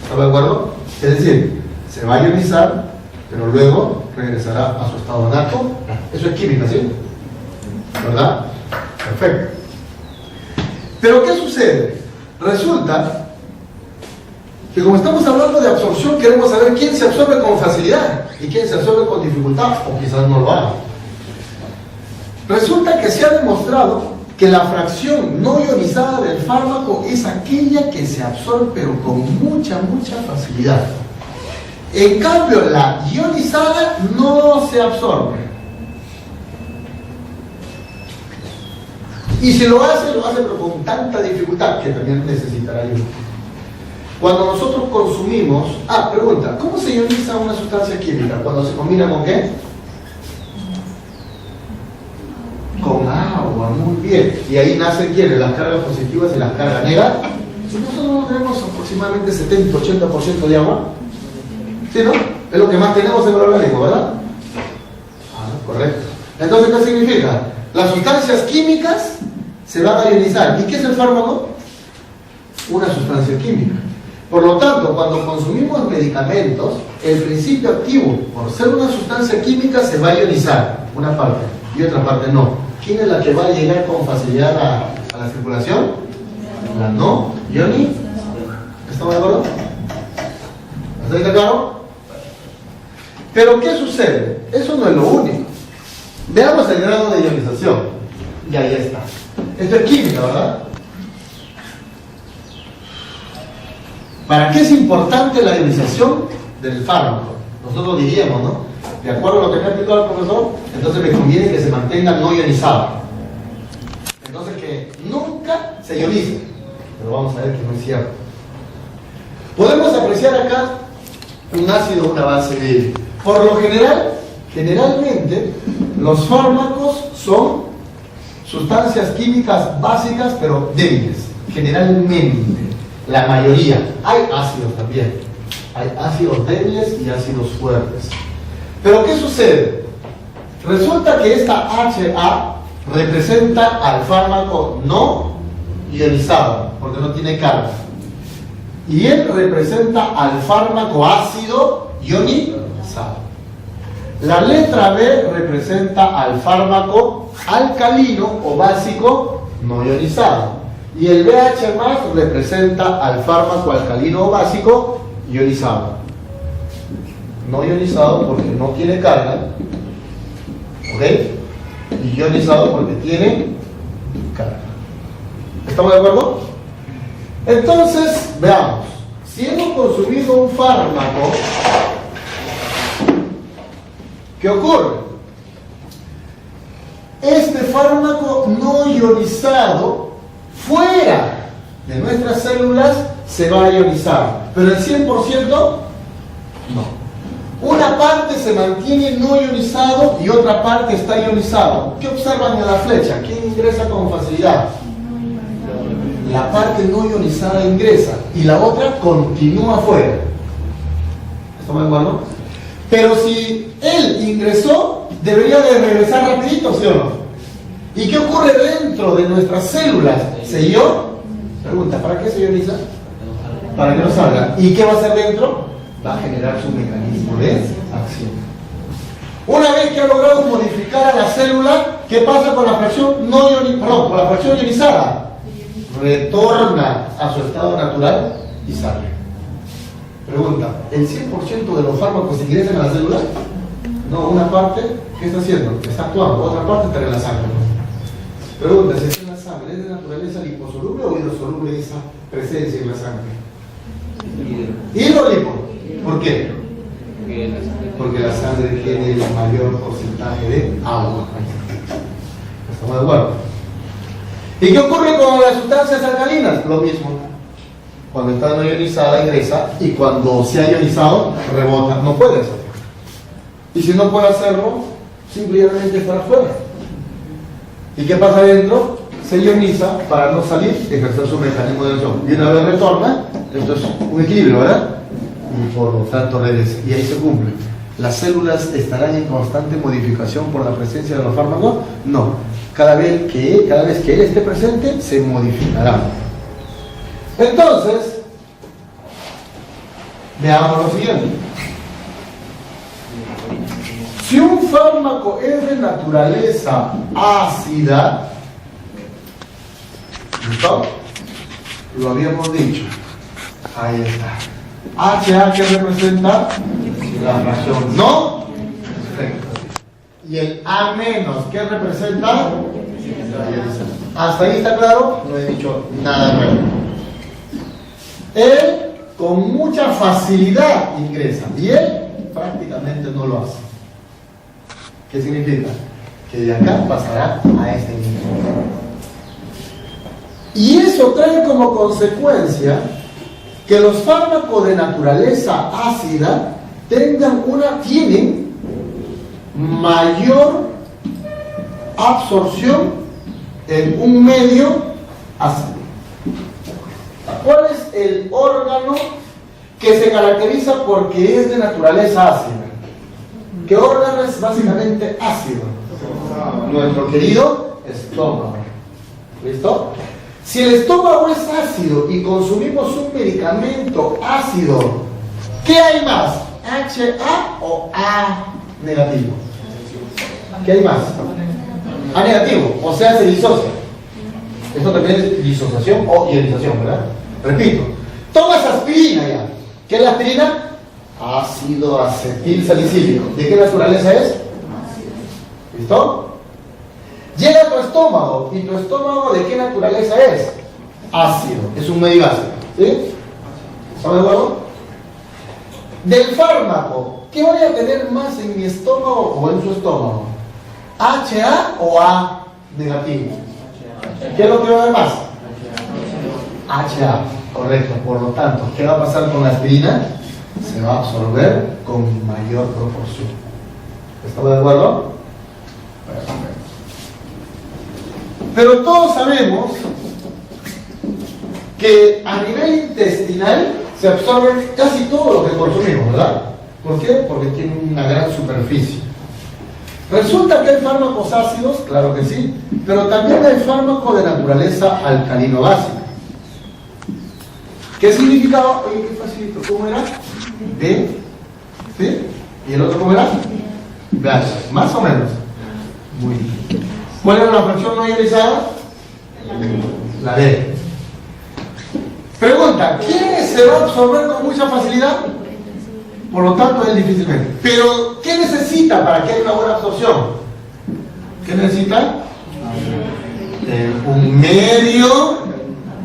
¿Estamos de acuerdo? Es decir, se va a ionizar, pero luego regresará a su estado natural. Eso es química, ¿sí? ¿Verdad? Perfecto. Pero ¿qué sucede? Resulta que como estamos hablando de absorción, queremos saber quién se absorbe con facilidad y quién se absorbe con dificultad, o quizás no lo haga. Resulta que se ha demostrado que la fracción no ionizada del fármaco es aquella que se absorbe pero con mucha facilidad. En cambio, la ionizada no se absorbe. Y si lo hace pero con tanta dificultad que también necesitará ayuda. Cuando nosotros consumimos... pregunta, ¿cómo se ioniza una sustancia química? ¿Cuando se combina con qué? Con agua, muy bien. Y ahí nacen ¿quiénes? Las cargas positivas y las cargas negativas. Nosotros tenemos aproximadamente 70-80% de agua. ¿Sí, no? Es lo que más tenemos en el organismo, ¿verdad? Correcto. Entonces, ¿qué significa? Las sustancias químicas se van a ionizar. ¿Y qué es el fármaco? Una sustancia química. Por lo tanto, cuando consumimos medicamentos, el principio activo, por ser una sustancia química, se va a ionizar. Una parte y otra parte no. ¿Quién es la que va a llegar con facilidad a la circulación? La no ionización. ¿Estamos de acuerdo? ¿Está claro? Pero ¿qué sucede? Eso no es lo único. Veamos el grado de ionización. Y ahí está. Esto es química, ¿verdad? ¿Para qué es importante la ionización del fármaco? Nosotros diríamos, ¿no? De acuerdo a lo que me ha explicado el profesor, entonces me conviene que se mantenga no ionizado. Entonces que nunca se ionice. Pero vamos a ver que no es cierto. Podemos apreciar acá un ácido o una base débil. Por lo general, generalmente, los fármacos son sustancias químicas básicas, pero débiles. Generalmente, la mayoría. Hay ácidos también. Hay ácidos débiles y ácidos fuertes. Pero ¿qué sucede? Resulta que esta HA representa al fármaco no ionizado, porque no tiene carga. Y él representa al fármaco ácido ionizado. La letra B representa al fármaco alcalino o básico no ionizado. Y el BH más representa al fármaco alcalino o básico ionizado. No ionizado porque no tiene carga. ¿Ok? Y ionizado porque tiene carga. ¿Estamos de acuerdo? Entonces, veamos. Si hemos consumido un fármaco, ¿qué ocurre? Este fármaco no ionizado, fuera de nuestras células, se va a ionizar. Pero el 100% no. Una parte se mantiene no ionizado y otra parte está ionizado. ¿Qué observan en la flecha? ¿Quién ingresa con facilidad? La parte no ionizada ingresa y la otra continúa afuera. ¿Estamos de acuerdo? Pero si él ingresó, debería de regresar rapidito, ¿sí o no? ¿Y qué ocurre dentro de nuestras células? ¿Se ioniza? Pregunta, ¿para qué se ioniza? Para que no salga. ¿Y qué va a hacer dentro? Va a generar su mecanismo de acción. Una vez que ha logrado modificar a la célula, ¿qué pasa con la fracción no ionizada? Con la fracción ionizada. Retorna a su estado natural y sale. Pregunta, ¿el 100% de los fármacos ingresan a la célula? No, una parte, ¿qué está haciendo? Está actuando, otra parte está en la sangre. Pregunta, si está en la sangre, ¿es de naturaleza liposoluble o hidrosoluble esa presencia en la sangre? Hidrolipo. ¿Por qué? Porque la sangre tiene el mayor porcentaje de agua. ¿Estamos de acuerdo? ¿Y qué ocurre con las sustancias alcalinas? Lo mismo. Cuando está no ionizada ingresa y cuando se ha ionizado rebota. No puede hacerlo. Y si no puede hacerlo, simplemente está afuera. ¿Y qué pasa adentro? Se ioniza para no salir, ejercer su mecanismo de acción. Y una vez retorna, esto es un equilibrio, ¿verdad? Y por lo tanto regresa. Y ahí se cumple. ¿Las células estarán en constante modificación por la presencia de los fármacos? No. Cada vez que él esté presente, se modificará. Entonces, veamos lo siguiente. Si un fármaco es de naturaleza ácida, ¿listo? Lo habíamos dicho. Ahí está. HA, que representa la fracción no. Perfecto. Y el A menos, ¿qué representa? La ionización. ¿Hasta ahí está claro? No he dicho nada nuevo. Él con mucha facilidad ingresa y él prácticamente no lo hace. ¿Qué significa? Que de acá pasará a este nivel. Y eso trae como consecuencia que los fármacos de naturaleza ácida tienen mayor absorción en un medio ácido. ¿Cuál es el órgano que se caracteriza porque es de naturaleza ácida? ¿Qué órgano es básicamente ácido? Nuestro querido estómago. ¿Listo? Si el estómago es ácido y consumimos un medicamento ácido, ¿qué hay más? ¿HA o A negativo? ¿Qué hay más? A negativo, o sea, se disocia. Esto también es disociación o ionización, ¿verdad? Repito, tomas aspirina ya. ¿Qué es la aspirina? Ácido acetil salicílico. ¿De qué naturaleza es? ¿Listo? Llega a tu estómago, ¿y tu estómago de qué naturaleza es? Ácido, es un medio ácido. ¿Sí? ¿Estamos de acuerdo? Del fármaco, ¿qué voy a tener más en mi estómago o en su estómago? ¿HA o A negativo? ¿Qué es lo que va a haber más? HA, correcto. Por lo tanto, ¿qué va a pasar con la aspirina? Se va a absorber con mayor proporción. ¿Estamos de acuerdo? Perfecto. Pero todos sabemos que a nivel intestinal se absorbe casi todo lo que consumimos, ¿verdad? ¿Por qué? Porque tiene una gran superficie. ¿Resulta que hay fármacos ácidos? Claro que sí, pero también hay fármacos de naturaleza alcalino-básica. ¿Qué significaba? Oye, qué facilito, ¿cómo era? B, ¿sí? ¿Y el otro cómo era? BH, más o menos. Muy bien. ¿Cuál era la fracción no ionizada? La D. Pregunta, ¿quién se va a absorber con mucha facilidad? Por lo tanto, es difícilmente. Pero, ¿qué necesita para que haya una buena absorción? ¿Qué necesita? Un medio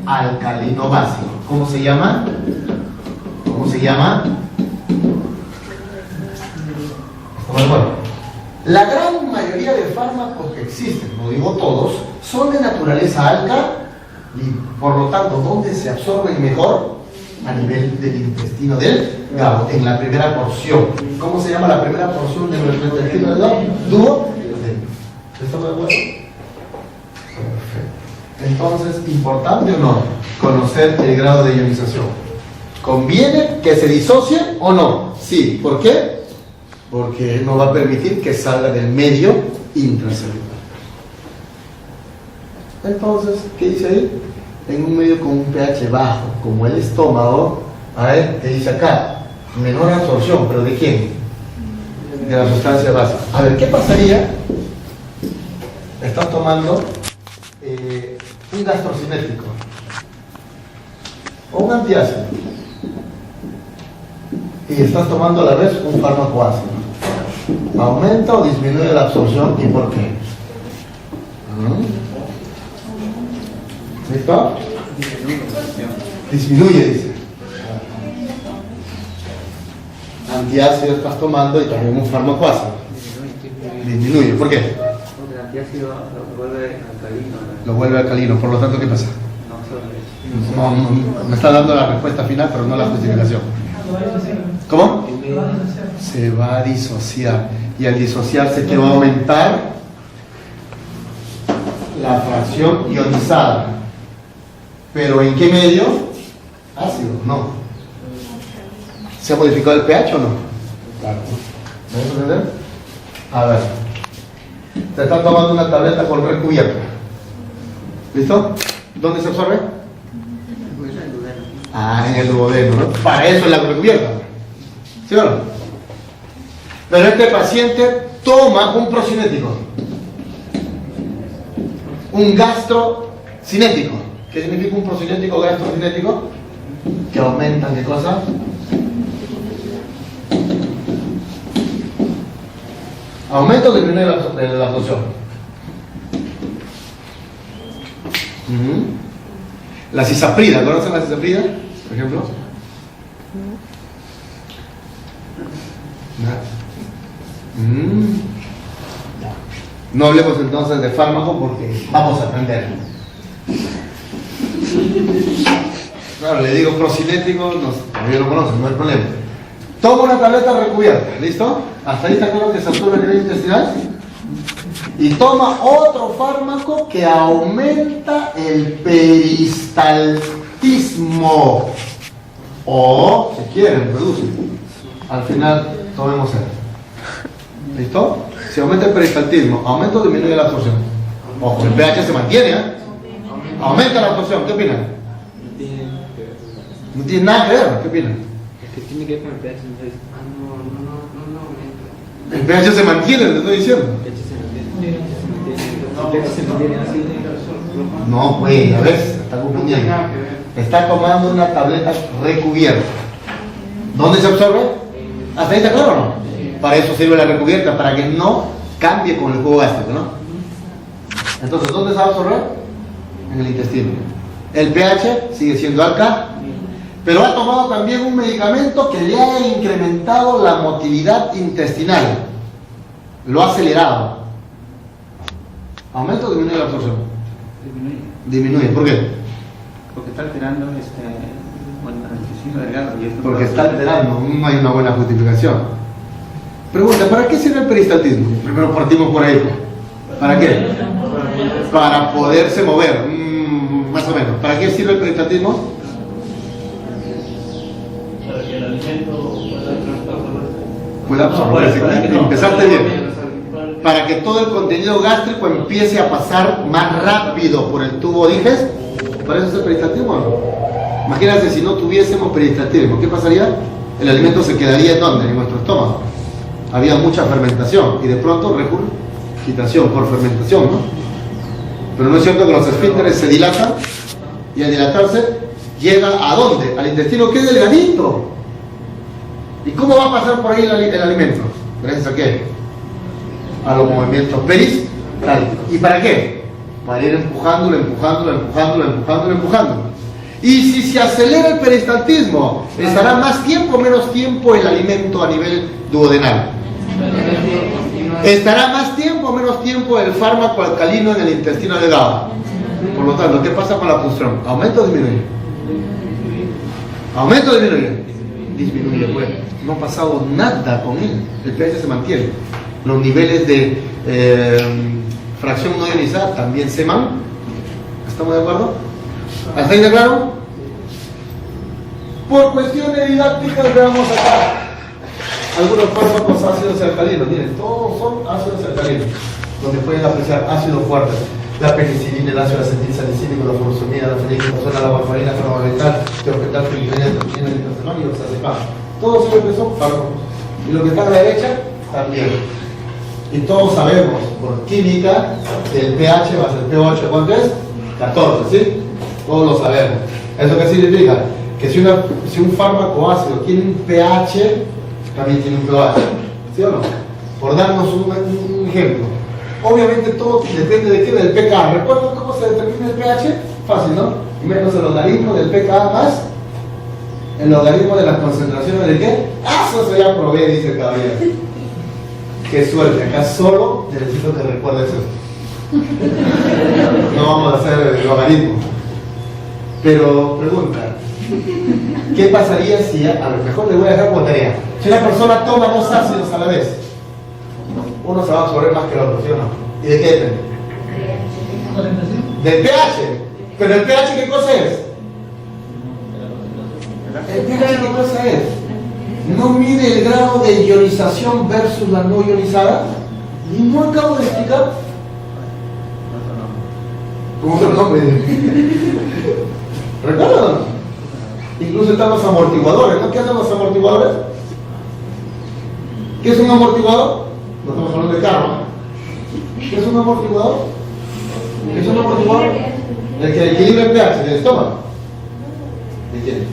alcalino básico. ¿Cómo se llama? ¿Cómo se llama? ¿Estamos de acuerdo? La gran mayoría de fármacos que existen, no digo todos, son de naturaleza alca y por lo tanto, ¿dónde se absorben mejor? A nivel del intestino del gabo, en la primera porción. ¿Cómo se llama la primera porción de nuestro intestino del gabo? Dúo. ¿Estamos de acuerdo? Perfecto. Entonces, ¿importante o no conocer el grado de ionización? ¿Conviene que se disocie o no? Sí. ¿Por qué? Porque no va a permitir que salga del medio intracelular. Entonces, ¿qué dice ahí? En un medio con un pH bajo, como el estómago, a ver, ¿qué dice acá? Menor absorción, ¿pero de quién? De la sustancia básica. A ver, ¿qué pasaría? Estás tomando un gastrocinético o un antiácido y estás tomando a la vez un fármaco ácido. ¿Aumenta o disminuye la absorción y por qué? ¿Listo? Disminuye, dice. Antiácido estás tomando y también un fármaco ácido. Disminuye, ¿por qué? Porque el antiácido lo vuelve alcalino. Lo vuelve alcalino, por lo tanto, ¿qué pasa? Me está dando la respuesta final, pero no la justificación. ¿Cómo? Se va a disociar. Y al disociarse, ¿qué va a aumentar? La fracción ionizada. ¿Pero en qué medio? Ácido, no. ¿Se ha modificado el pH o no? Claro. ¿Me vas a entender? A ver. Te están tomando una tableta con recubierta. ¿Listo? ¿Dónde se absorbe? Ah, en el duodeno, ¿no? Para eso es la recubierta. ¿Sí o no? Pero este paciente toma un procinético, un gastrocinético. ¿Qué significa un procinético o gastrocinético? Que aumentan, ¿qué cosa? Aumento o disminuye la absorción. La cisaprida, ¿conocen la cisaprida? Por ejemplo. No hablemos entonces de fármaco porque vamos a aprender. Claro, le digo procinético, todavía lo conocen, no hay problema. Tomo una tableta recubierta, ¿listo? Hasta ahí está claro que se absorbe a nivel intestinal. Y toma otro fármaco que aumenta el peristaltismo. O, si quieren, reduce. Al final, tomemos él. ¿Listo? Si aumenta el peristaltismo, ¿aumenta o disminuye la absorción? Ojo, el pH se mantiene, ¿eh? Aumenta la absorción, ¿qué opinan? No tiene nada que ver, ¿qué opinan? Es que tiene que ver con el pH. El pH se mantiene, te estoy diciendo. No, pues, a ver, se está confundiendo. Está tomando una tableta recubierta. ¿Dónde se absorbe? ¿Hasta ahí está claro o no? Para eso sirve la recubierta, para que no cambie con el jugo gástrico, ¿no? Entonces, ¿dónde se va a absorber? En el intestino. El pH sigue siendo alcalino, pero ha tomado también un medicamento que le ha incrementado la motilidad intestinal. Lo ha acelerado. ¿Aumenta o disminuye la absorción? Disminuye. ¿Por qué? Porque está alterando el intestino delgado. Porque está alterando, no hay una buena justificación. Pregunta, ¿para qué sirve el peristaltismo? Primero partimos por ahí. ¿Para qué? Para poderse mover, más o menos. ¿Para qué sirve el peristaltismo? Para que el alimento Pueda absorberse. Empezaste bien. Para que todo el contenido gástrico empiece a pasar más rápido por el tubo digestif. ¿Para eso es el peristaltismo o no? Imagínate si no tuviésemos peristaltismo, ¿qué pasaría? El alimento se quedaría ¿en dónde? En nuestro estómago. Había mucha fermentación y de pronto regurgitación por fermentación, ¿no? Pero no es cierto que los esfínteres se dilatan y al dilatarse llega ¿a dónde? Al intestino que es delgadito. ¿Y cómo va a pasar por ahí el alimento? ¿Gracias a qué? A los movimientos peristálticos. ¿Y para qué? Para ir empujándolo. Y si se acelera el peristaltismo, ¿estará más tiempo o menos tiempo el alimento a nivel duodenal? ¿Estará más tiempo o menos tiempo el fármaco alcalino en el intestino delgado? Por lo tanto, ¿qué pasa con la punción? ¿Aumenta o disminuye? ¿Aumenta o disminuye? Disminuye, pues. No ha pasado nada con él. El pH se mantiene. Los niveles de fracción no ionizada también se mantienen. ¿Estamos de acuerdo? ¿Hasta ahí de claro? Por cuestiones didácticas veamos acá algunos fármacos ácidos alcalinos. Miren, todos son ácidos alcalinos, donde pueden apreciar ácidos fuertes. La penicilina, el ácido acetilsalicílico, la furosemida, la feniquimosana, la warfarina, la fenobarbital, teopetal, filigrina, toxina, nitrosamina y oxazepam. Todos ellos son fármacos. Y lo que está a la derecha, también. Y todos sabemos, por química, que el pH va a ser pH, ¿cuánto es? 14, ¿sí? Todos lo sabemos. ¿Eso qué significa? Que si un fármaco ácido tiene un pH, también tiene un pH. ¿Sí o no? Por darnos un ejemplo. Obviamente todo depende de qué, del pKa. ¿Recuerdan cómo se determina el pH? Fácil, ¿no? Menos el logaritmo del pKa más el logaritmo de las concentraciones de qué. ¡Ah, eso ya probé! Dice el caballero. ¡Qué suerte! Acá solo necesito que recuerdes eso. No vamos a hacer el logaritmo. Pero, pregunta, ¿qué pasaría si, a lo mejor le voy a dejar como tarea, si una persona toma 2 ácidos a la vez? Uno se va a absorber más que el otro, ¿sí o no? ¿Y de qué depende? Del pH. ¿Pero el pH qué cosa es? ¿El pH qué cosa es? ¿No mide el grado de ionización versus la no ionizada? ¿Y no acabo de explicar? ¿Cómo que no? ¿Recuerdan? Incluso están los amortiguadores, ¿no? ¿Qué hacen los amortiguadores? ¿Qué es un amortiguador? No estamos hablando de carro. ¿Qué es un amortiguador? ¿Qué es un amortiguador? El que equilibra el pH del estómago. ¿De quién?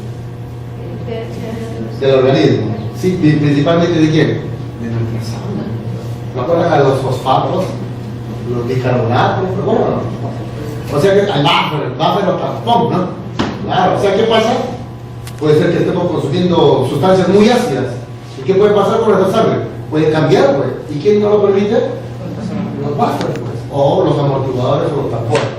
Del organismo. Sí, principalmente ¿de quién? De nuestra sangre. ¿No acuerdan a los fosfatos? Los bicarbonatos, ¿recuerdan? O sea que al buffer lo transforma, ¿no? Claro, o sea, ¿qué pasa? Puede ser que estemos consumiendo sustancias muy ácidas. ¿Y qué puede pasar con nuestra sangre? Puede cambiar, pues. ¿Y quién no lo permite? Los buffers, pues. O los amortiguadores o los transportes.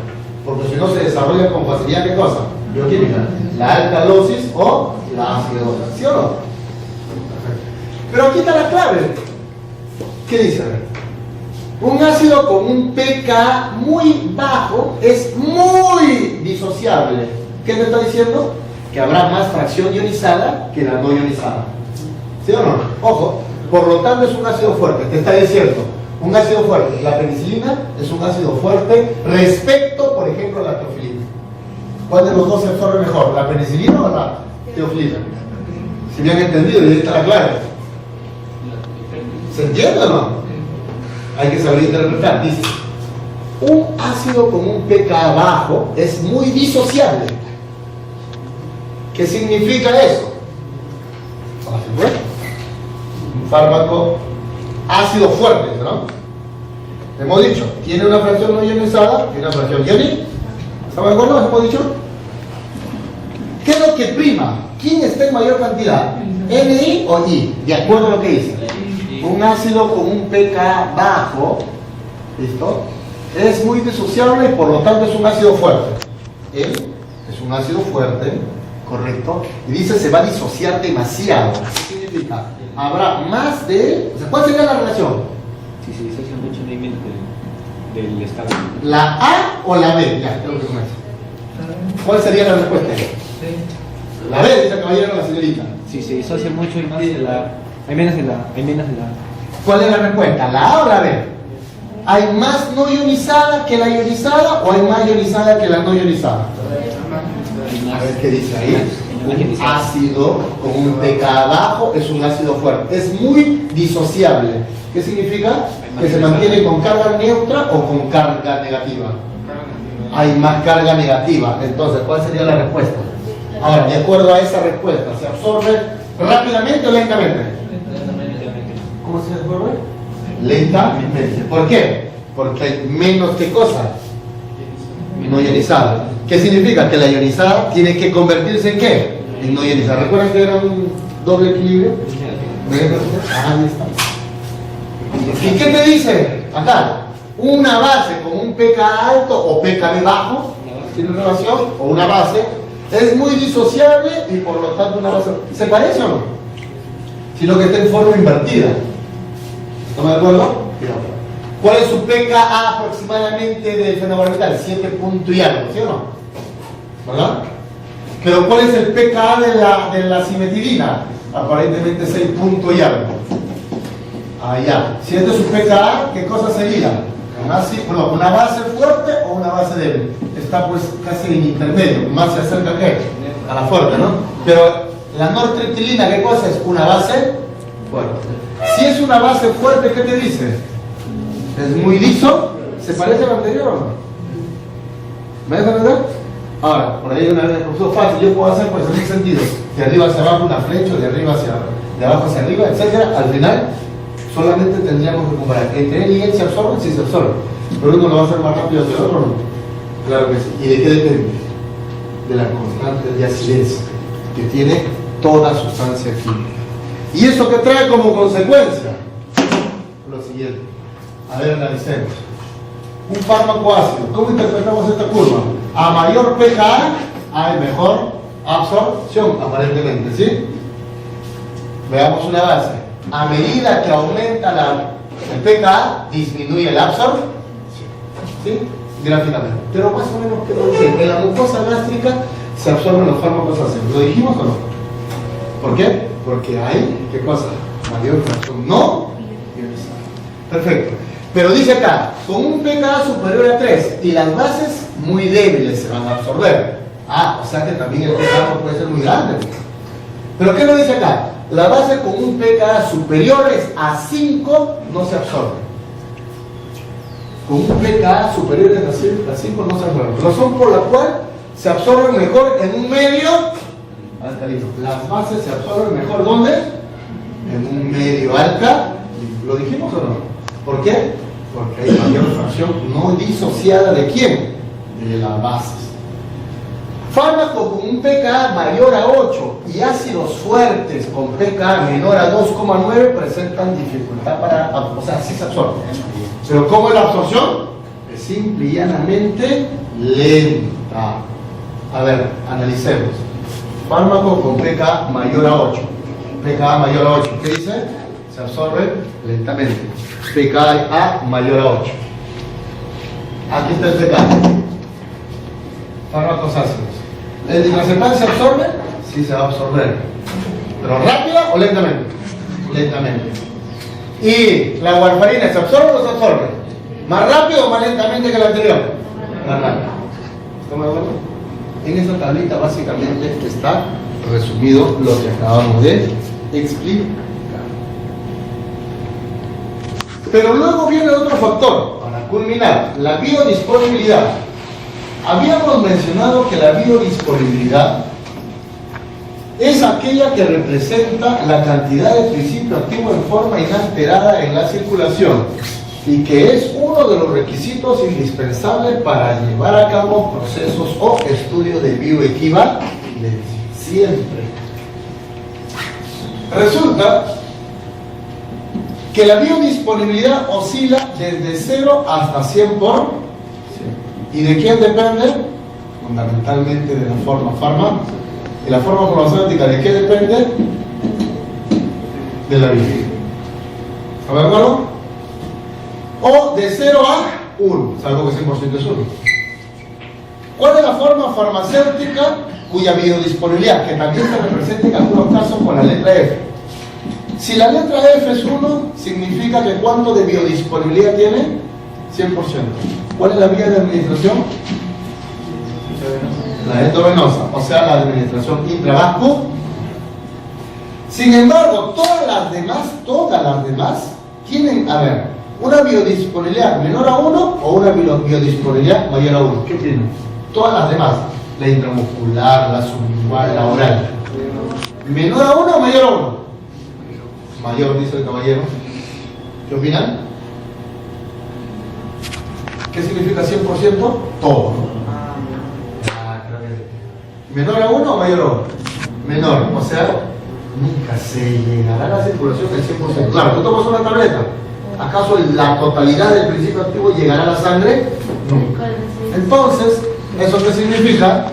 Porque si no se desarrolla con facilidad, ¿qué cosa? Bioquímica. La alta dosis o la acidosa, ¿sí o no? Pero aquí está la clave. ¿Qué dice? Un ácido con un pK muy bajo es muy disociable. ¿Qué te está diciendo? Que habrá más fracción ionizada que la no ionizada. ¿Sí o no? Ojo, por lo tanto es un ácido fuerte. Te está diciendo, un ácido fuerte. La penicilina es un ácido fuerte respecto, por ejemplo, a la teofilina. ¿Cuál de los dos se absorbe mejor? ¿La penicilina o la teofilina? Si bien entendido, y ahí está la clave. ¿Se entiende o no? Hay que saber interpretar. Dice, un ácido con un pK bajo es muy disociable. ¿Qué significa eso? Un fármaco ácido fuerte, ¿no? Hemos dicho, tiene una fracción no ionizada y una fracción ionizada. ¿Estamos de acuerdo? ¿Hemos dicho? ¿Qué es lo que prima? ¿Quién está en mayor cantidad? ¿NI o I? De acuerdo a lo que dice. Un ácido con un pK bajo, ¿listo? Es muy disociable y por lo tanto es un ácido fuerte. Él es un ácido fuerte, correcto, y dice se va a disociar demasiado. ¿Qué significa? Habrá más de... O sea, ¿cuál sería la relación? Sí, se disocia mucho en el mente del estado. ¿La A o la B? Ya, tengo que comer. ¿Cuál sería la respuesta? La B, dice el caballero, la señorita. Sí, se disocia mucho y más de la... Hay menos de la... ¿Cuál es la respuesta? ¿La A o la B? ¿Hay más no ionizada que la ionizada o hay más ionizada que la no ionizada? A ver qué dice ahí. Un ácido con un pK bajo es un ácido fuerte. Es muy disociable. ¿Qué significa? Que se mantiene con carga neutra o con carga negativa. Hay más carga negativa. Entonces, ¿cuál sería la respuesta? Ahora, de acuerdo a esa respuesta, ¿se absorbe rápidamente o lentamente? ¿Cómo se absorbe? Lentamente. ¿Por qué? Porque hay menos que cosa no ionizada. ¿Qué significa? Que la ionizada tiene que convertirse en ¿qué? En no ionizada. ¿Recuerdan que era un doble equilibrio? Ahí está. ¿Y qué te dice acá? Una base con un pK alto o pKb bajo, ¿tiene relación? O una base, es muy disociable y por lo tanto una base... ¿Se parece o no? Sino que está en forma invertida. ¿Estamos de acuerdo? ¿Cuál es su pKa aproximadamente del fenobarbital? 7 puntos y algo, ¿sí o no? ¿Verdad? Pero ¿cuál es el pKa de la cimetidina? Aparentemente 6 puntos y algo. Allá. Si este es su pKa, ¿qué cosa sería? Una base fuerte o una base débil. Está pues casi en intermedio, más se acerca a qué? A la fuerte, ¿no? Pero la nortriptilina, ¿qué cosa es? Una base fuerte. Si es una base fuerte, ¿qué te dice? Es muy liso. ¿Se parece al anterior o no? ¿Me dejan entender? Ahora, por ahí una vez fácil, yo puedo hacer pues en ese sentido, de arriba hacia abajo una flecha, de abajo hacia arriba, etcétera. Al final solamente tendríamos que comparar entre él y él. ¿Se absorben? Sí, se absorben, pero uno lo va a hacer más rápido que el otro, ¿no? Claro que sí. ¿Y de qué depende? De la constante de acidez que tiene toda sustancia química. ¿Y eso qué trae como consecuencia? Lo siguiente. A ver, analicemos. Un fármaco ácido. ¿Cómo interpretamos esta curva? A mayor pKa, hay mejor absorción, aparentemente, ¿sí? Veamos una base. A medida que aumenta el pKa, disminuye el absorción, ¿sí? Gráficamente. Pero más o menos, ¿qué nos dicen? En la mucosa gástrica se absorben los fármacos ácidos. ¿Lo dijimos o no? ¿Por qué? Porque hay, ¿qué cosa? Mayor fracción no ionizada. Perfecto. Pero dice acá, con un pKa superior a 3 y las bases muy débiles se van a absorber. O sea que también el pKa puede ser muy grande. Pero ¿qué nos dice acá? La base con un pKa superiores a 5 no se absorbe. Con un pKa superiores a 5 no se absorbe. Razón por la cual se absorben mejor en un medio alcalino. Las bases se absorben mejor ¿dónde? En un medio alcalino. ¿Lo dijimos o no? ¿Por qué? Porque hay mayor fracción no disociada ¿de quién? De las bases. Fármacos con un pKa mayor a 8 y ácidos fuertes con pKa menor a 2,9 presentan dificultad o sea, sí se absorben. Pero ¿cómo es la absorción? Es simple y llanamente lenta. A ver, analicemos. Fármaco con pKa mayor a 8. pKa mayor a 8, ¿qué dice? Se absorbe lentamente. pKa mayor a 8. Aquí está el pKa. Fármacos ácidos. ¿El diazepam se absorbe? Sí, se va a absorber. ¿Pero rápida o lentamente? Lentamente. ¿Y la warfarina se absorbe o no se absorbe? ¿Más rápido o más lentamente que la anterior? Más rápido. ¿Estamos de acuerdo? En esta tablita básicamente está resumido lo que acabamos de explicar. Pero luego viene otro factor, para culminar, la biodisponibilidad. Habíamos mencionado que la biodisponibilidad es aquella que representa la cantidad de principio activo en forma inalterada en la circulación y que es uno de los requisitos indispensables para llevar a cabo procesos o estudios de bioequivalencia. Siempre. Resulta que la biodisponibilidad oscila desde 0 hasta 100%. ¿Y de quién depende? Fundamentalmente de la forma farmacéutica. ¿Y la forma farmacéutica de qué depende? De la bioquímica. ¿Está de acuerdo? O de 0 a 1, salvo que 100% es 1. ¿Cuál es la forma farmacéutica cuya biodisponibilidad, que también se representa en algunos casos con la letra F? Si la letra F es 1, significa que ¿cuánto de biodisponibilidad tiene? 100%. ¿Cuál es la vía de administración? La endovenosa, o sea, la administración intravascular. Sin embargo, todas las demás tienen, a ver, una biodisponibilidad menor a 1 o una biodisponibilidad mayor a 1. ¿Qué tienen? Todas las demás, la intramuscular, la sublingual, la oral. ¿Menor a 1 o mayor a 1? Mayor, dice el caballero. ¿Qué opinan? ¿Qué significa 100%? Todo. ¿Menor a 1 o mayor a 1? Menor, o sea, nunca se llegará a la circulación del 100%. Claro, tú tomas una tableta, ¿acaso la totalidad del principio activo llegará a la sangre? Nunca. Entonces, ¿eso qué significa?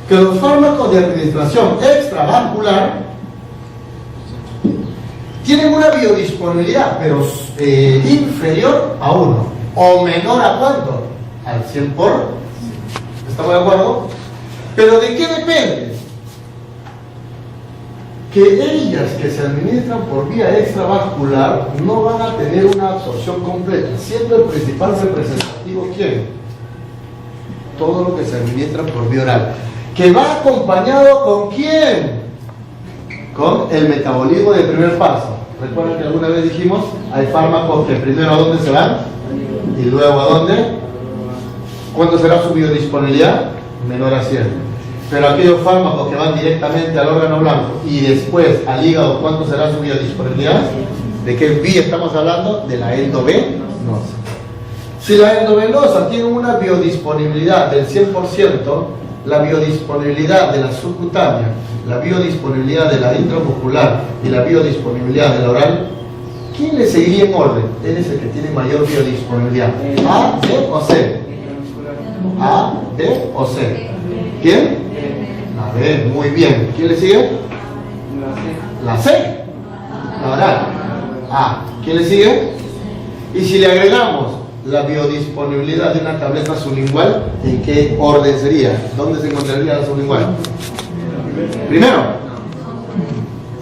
Que los fármacos de administración extravascular tienen una biodisponibilidad, pero inferior a 1, o menor a ¿cuánto? Al 100%. ¿Estamos de acuerdo? ¿Pero de qué depende? Que ellas que se administran por vía extravascular no van a tener una absorción completa, siendo el principal representativo ¿quién? Todo lo que se administra por vía oral. ¿Que va acompañado con quién? Con el metabolismo de primer paso. ¿Recuerdan que alguna vez dijimos? Hay fármacos que primero ¿a dónde se van? Y luego ¿a dónde? ¿Cuánto será su biodisponibilidad? Menor a 100. Pero aquellos fármacos que van directamente al órgano blanco y después al hígado, ¿cuánto será su biodisponibilidad? ¿De qué vía estamos hablando? De la endovenosa. Si la endovenosa tiene una biodisponibilidad del 100%, la biodisponibilidad de la subcutánea, la biodisponibilidad de la intramuscular y la biodisponibilidad de la oral, ¿quién le seguiría en orden? Él es el que tiene mayor biodisponibilidad. ¿A, B o C? ¿A, B o C? ¿Quién? La B, muy bien. ¿Quién le sigue? La C. La oral. A. ¿Quién le sigue? Y si le agregamos la biodisponibilidad de una tableta sublingual, ¿en qué orden sería? ¿Dónde se encontraría la sublingual? Primero.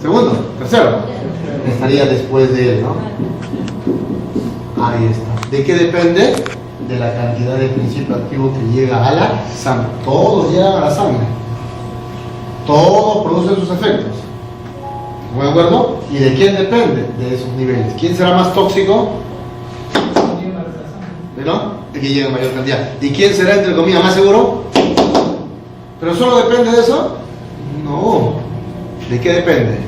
Segundo. Tercero. Estaría después de él, ¿no? Ahí está. ¿De qué depende? De la cantidad de principio activo que llega a la sangre. Todos llegan a la sangre. Todos producen sus efectos. ¿De acuerdo? ¿Y de quién depende? De esos niveles. ¿Quién será más tóxico? ¿No? De que llegue en mayor cantidad. ¿Y quién será, entre comillas, más seguro? ¿Pero solo depende de eso? No. ¿De qué depende?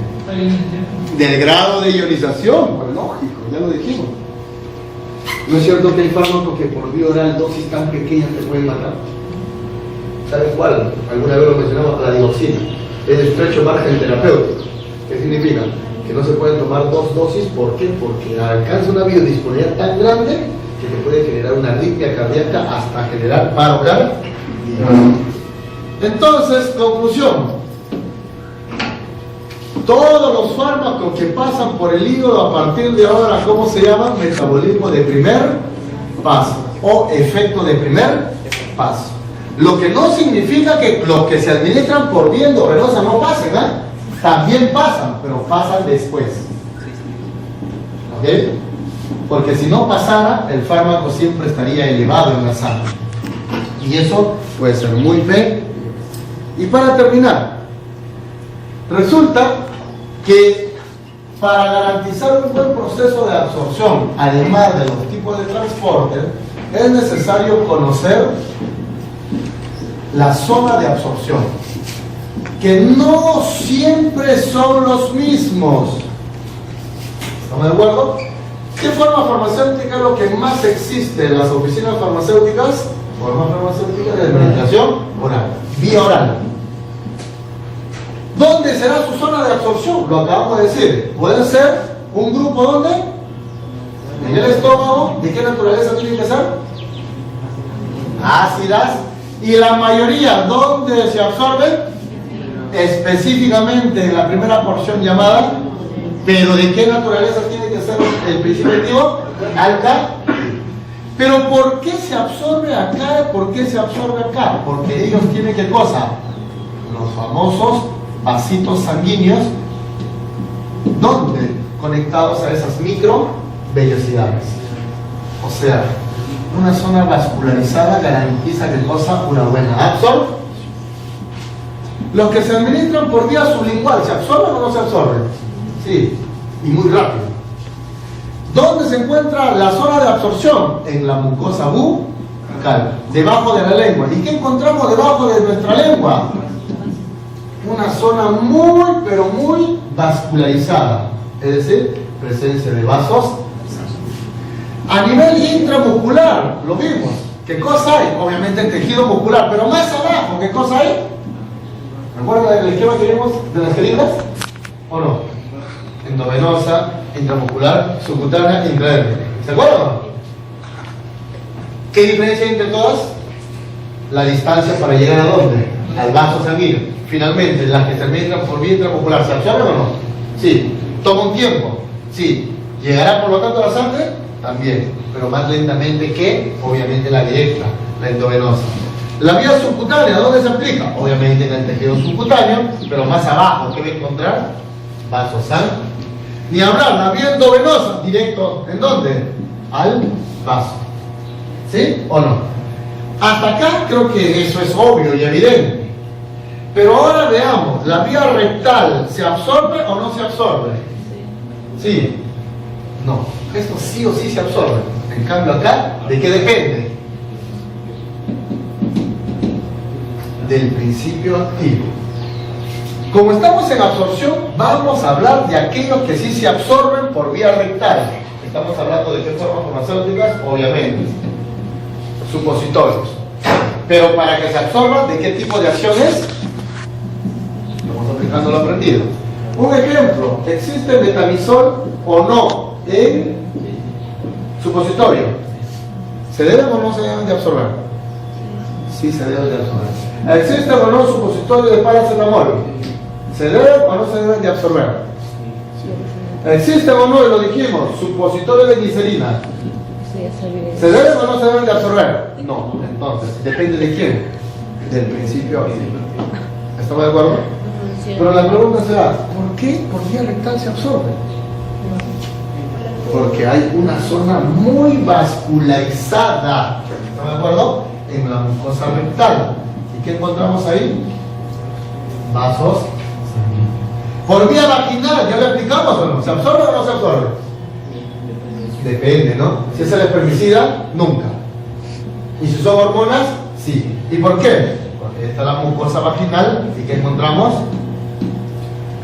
Del grado de ionización. Pues lógico, ya lo dijimos. ¿No es cierto que hay fármacos que por vía oral dosis tan pequeñas te pueden matar? ¿Sabes cuál? Alguna vez lo mencionamos, la dioxina. Es de estrecho margen terapéutico. ¿Qué significa? Que no se pueden tomar dos dosis. ¿Por qué? Porque alcanza una biodisponibilidad tan grande que te puede generar una arritmia cardíaca hasta generar paro cardíaco. Entonces, conclusión. Todos los fármacos que pasan por el hígado a partir de ahora, ¿cómo se llaman? Metabolismo de primer paso o efecto de primer paso. Lo que no significa que los que se administran por vía endovenosa no pasen, ¿eh? También pasan, pero pasan después. ¿Ok? Porque si no pasara, el fármaco siempre estaría elevado en la sangre. Y eso puede ser muy feo. Y para terminar, resulta que para garantizar un buen proceso de absorción, además de los tipos de transporte, es necesario conocer la zona de absorción, que no siempre son los mismos. ¿Estamos de acuerdo? ¿Qué forma farmacéutica es lo que más existe en las oficinas farmacéuticas? Forma farmacéutica de administración oral, vía oral. ¿Dónde será su zona de absorción? Lo acabamos de decir. Puede ser un grupo, ¿dónde? En el estómago. ¿De qué naturaleza tiene que ser? Ácidas. Y la mayoría, ¿dónde se absorbe? Específicamente en la primera porción llamada. ¿Pero de qué naturaleza tiene que ser el principio activo? Alca. ¿Pero por qué se absorbe acá? ¿Por qué se absorbe acá? Porque ellos tienen ¿qué cosa? Los famosos vasitos sanguíneos, ¿dónde? Conectados a esas micro vellosidades. O sea, una zona vascularizada garantiza ¿qué cosa? Una buena absorción. Los que se administran por vía sublingual, ¿se absorben o no se absorben? Sí, y muy rápido. ¿Dónde se encuentra la zona de absorción? En la mucosa bucal, debajo de la lengua. ¿Y qué encontramos debajo de nuestra lengua? Una zona muy, pero muy vascularizada, es decir, presencia de vasos. A nivel intramuscular, lo vimos. ¿Qué cosa hay? Obviamente el tejido muscular, pero más abajo, ¿qué cosa hay? ¿Recuerdan el esquema que vimos de las jeringas? ¿O no? Endovenosa, intramuscular, subcutánea, intradermal. ¿Se acuerdan o no? ¿Qué diferencia hay entre todas? La distancia para llegar a dónde? Al vaso sanguíneo. Finalmente, las que se administran por vía intramuscular, ¿se absorben o no? Sí. ¿Toma un tiempo? Sí. ¿Llegará por lo tanto a la sangre? También, pero más lentamente que, obviamente, la directa, la endovenosa. La vía subcutánea, ¿dónde se aplica? Obviamente en el tejido subcutáneo, pero más abajo, ¿qué va a encontrar? Vaso sanguíneo. Ni hablar, la vía endovenosa, directo, ¿en dónde? Al vaso. ¿Sí o no? Hasta acá creo que eso es obvio y evidente. Pero ahora veamos, ¿la vía rectal se absorbe o no se absorbe? Sí. No. Esto sí o sí se absorbe. En cambio acá, ¿de qué depende? Del principio activo. Como estamos en absorción, vamos a hablar de aquellos que sí se absorben por vía rectal. Estamos hablando de qué formas farmacéuticas, obviamente. Supositorios. Pero para que se absorban, ¿de qué tipo de acciones? Estamos aplicando lo aprendido. Un ejemplo, ¿existe metamizol o no en supositorio? ¿Se deben o no se deben de absorber? Sí, se deben de absorber. ¿Existe o no supositorio de paracetamol? ¿Se deben o no se deben de absorber? ¿Existe o no, y lo dijimos, supositorio de glicerina? Sí, ya sabía. ¿Se deben o no se deben de absorber? No, entonces, depende de quién. Del principio activo. ¿Estamos de acuerdo? Pero la pregunta será, ¿por qué por vía rectal se absorbe? Porque hay una zona muy vascularizada, ¿estamos de acuerdo? En la mucosa rectal. ¿Y qué encontramos ahí? Vasos sanguíneos. Por vía vaginal, ¿ya lo explicamos o no? ¿Se absorbe o no se absorbe? Depende, ¿no? Si es el espermicida, nunca. ¿Y si son hormonas? Sí. ¿Y por qué? Porque está la mucosa vaginal y ¿qué encontramos?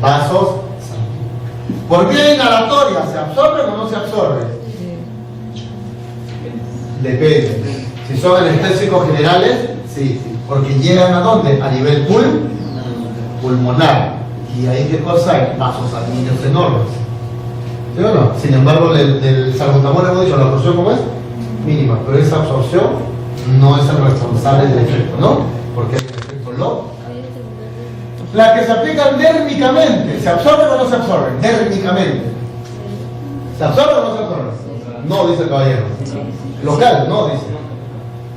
Vasos sanguíneos. Por vía inhalatoria, ¿se absorben o no se absorben? Depende. Si son anestésicos generales, sí. Porque llegan a dónde? A nivel pulmonar. Y ahí qué cosa hay? Vasos sanguíneos enormes. ¿Sí o no? Sin embargo, del salbutamol hemos dicho, la absorción ¿cómo es? Mínima. Pero esa absorción no es el responsable del efecto, ¿no? Porque el efecto loco. La que se aplican dérmicamente, ¿se absorben o no se absorben? Dérmicamente. ¿Se absorben o no se absorben? No, dice el caballero. Local, no, dice.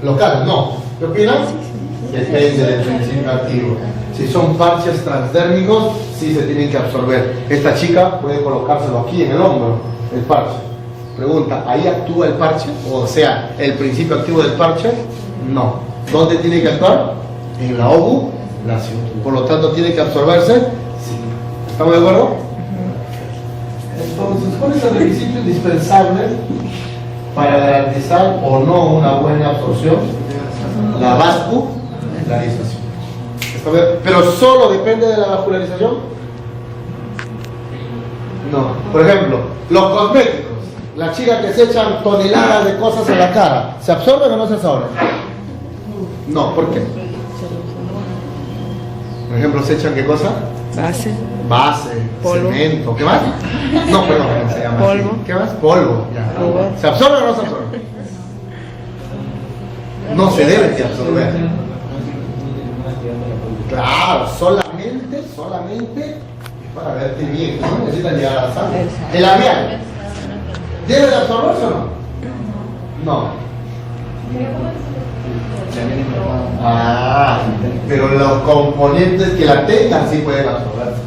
Local, no. ¿Qué opinas? Depende del principio activo. Si son parches transdérmicos, sí se tienen que absorber. Esta chica puede colocárselo aquí en el hombro, el parche. Pregunta, ¿ahí actúa el parche? O sea, ¿el principio activo del parche? No. ¿Dónde tiene que actuar? En la ovulación. Por lo tanto, ¿tiene que absorberse? Sí. ¿Estamos de acuerdo? Entonces, ¿cuál es el requisito indispensable para garantizar o no una buena absorción? La vascularización. Pero solo depende de la vascularización. No. Por ejemplo, los cosméticos. Las chicas que se echan toneladas de cosas en la cara, ¿se absorben o no se absorben? No. ¿Por qué? Por ejemplo, ¿se echan qué cosa? Base, Polvo. cemento. ¿Qué más? No, perdón, ¿cómo se llama? Polvo. ¿Qué más? Polvo. Ya. Polvo. ¿Se absorbe o no se absorbe? No se debe de absorber. Claro, solamente es para verte bien, no necesitan llegar a la sangre. El labial, ¿debe de absorberse o no? No. Pero los componentes que la tengan sí pueden absorberse.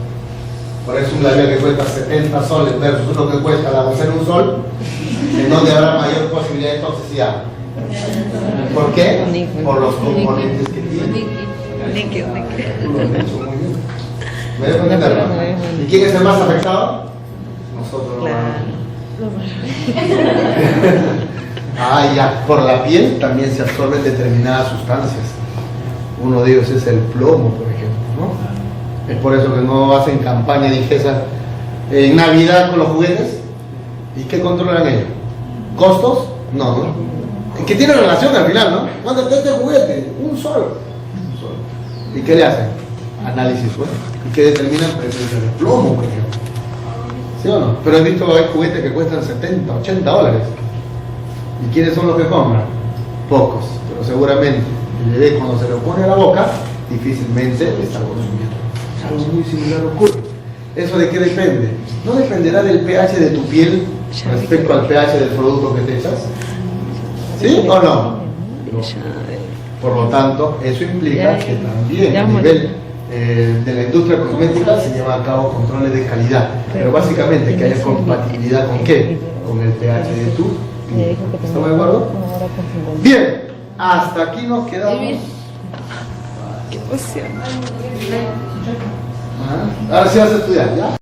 Por eso un labial que cuesta 70 soles versus uno que cuesta la docena un sol, en donde habrá mayor posibilidad de toxicidad. ¿Por qué? Por los componentes que tiene. Lo has hecho muy bien. ¿Me dejo entenderlo? ¿Y quién es el más afectado? Nosotros. Ya. Por la piel también se absorben determinadas sustancias. Uno de ellos es el plomo, por ejemplo, ¿no? Es por eso que no hacen campaña de IGESA en Navidad con los juguetes. ¿Y qué controlan ellos? ¿Costos? No. Que tiene relación al final, ¿no? ¿Cuánto está este juguete? Un solo. ¿Y qué le hacen? Análisis, bueno. ¿Y qué determinan? Presencia de plomo, por ejemplo. ¿Sí o no? Pero he visto que hay juguetes que cuestan 70, 80 dólares. ¿Y quiénes son los que compran? Pocos, pero seguramente el bebé cuando se lo pone a la boca, difícilmente está consumiendo. Algo muy similar ocurre. ¿Eso de qué depende? ¿No dependerá del pH de tu piel respecto al pH del producto que te echas? ¿Sí o no? Por lo tanto, eso implica que también a nivel de la industria cosmética se llevan a cabo controles de calidad, pero básicamente que haya compatibilidad con qué, con el pH de tu piel. ¿Estamos de acuerdo? Bien, hasta aquí nos quedamos. Qué emoción. Ahora sí vas a estudiar, ¿ya?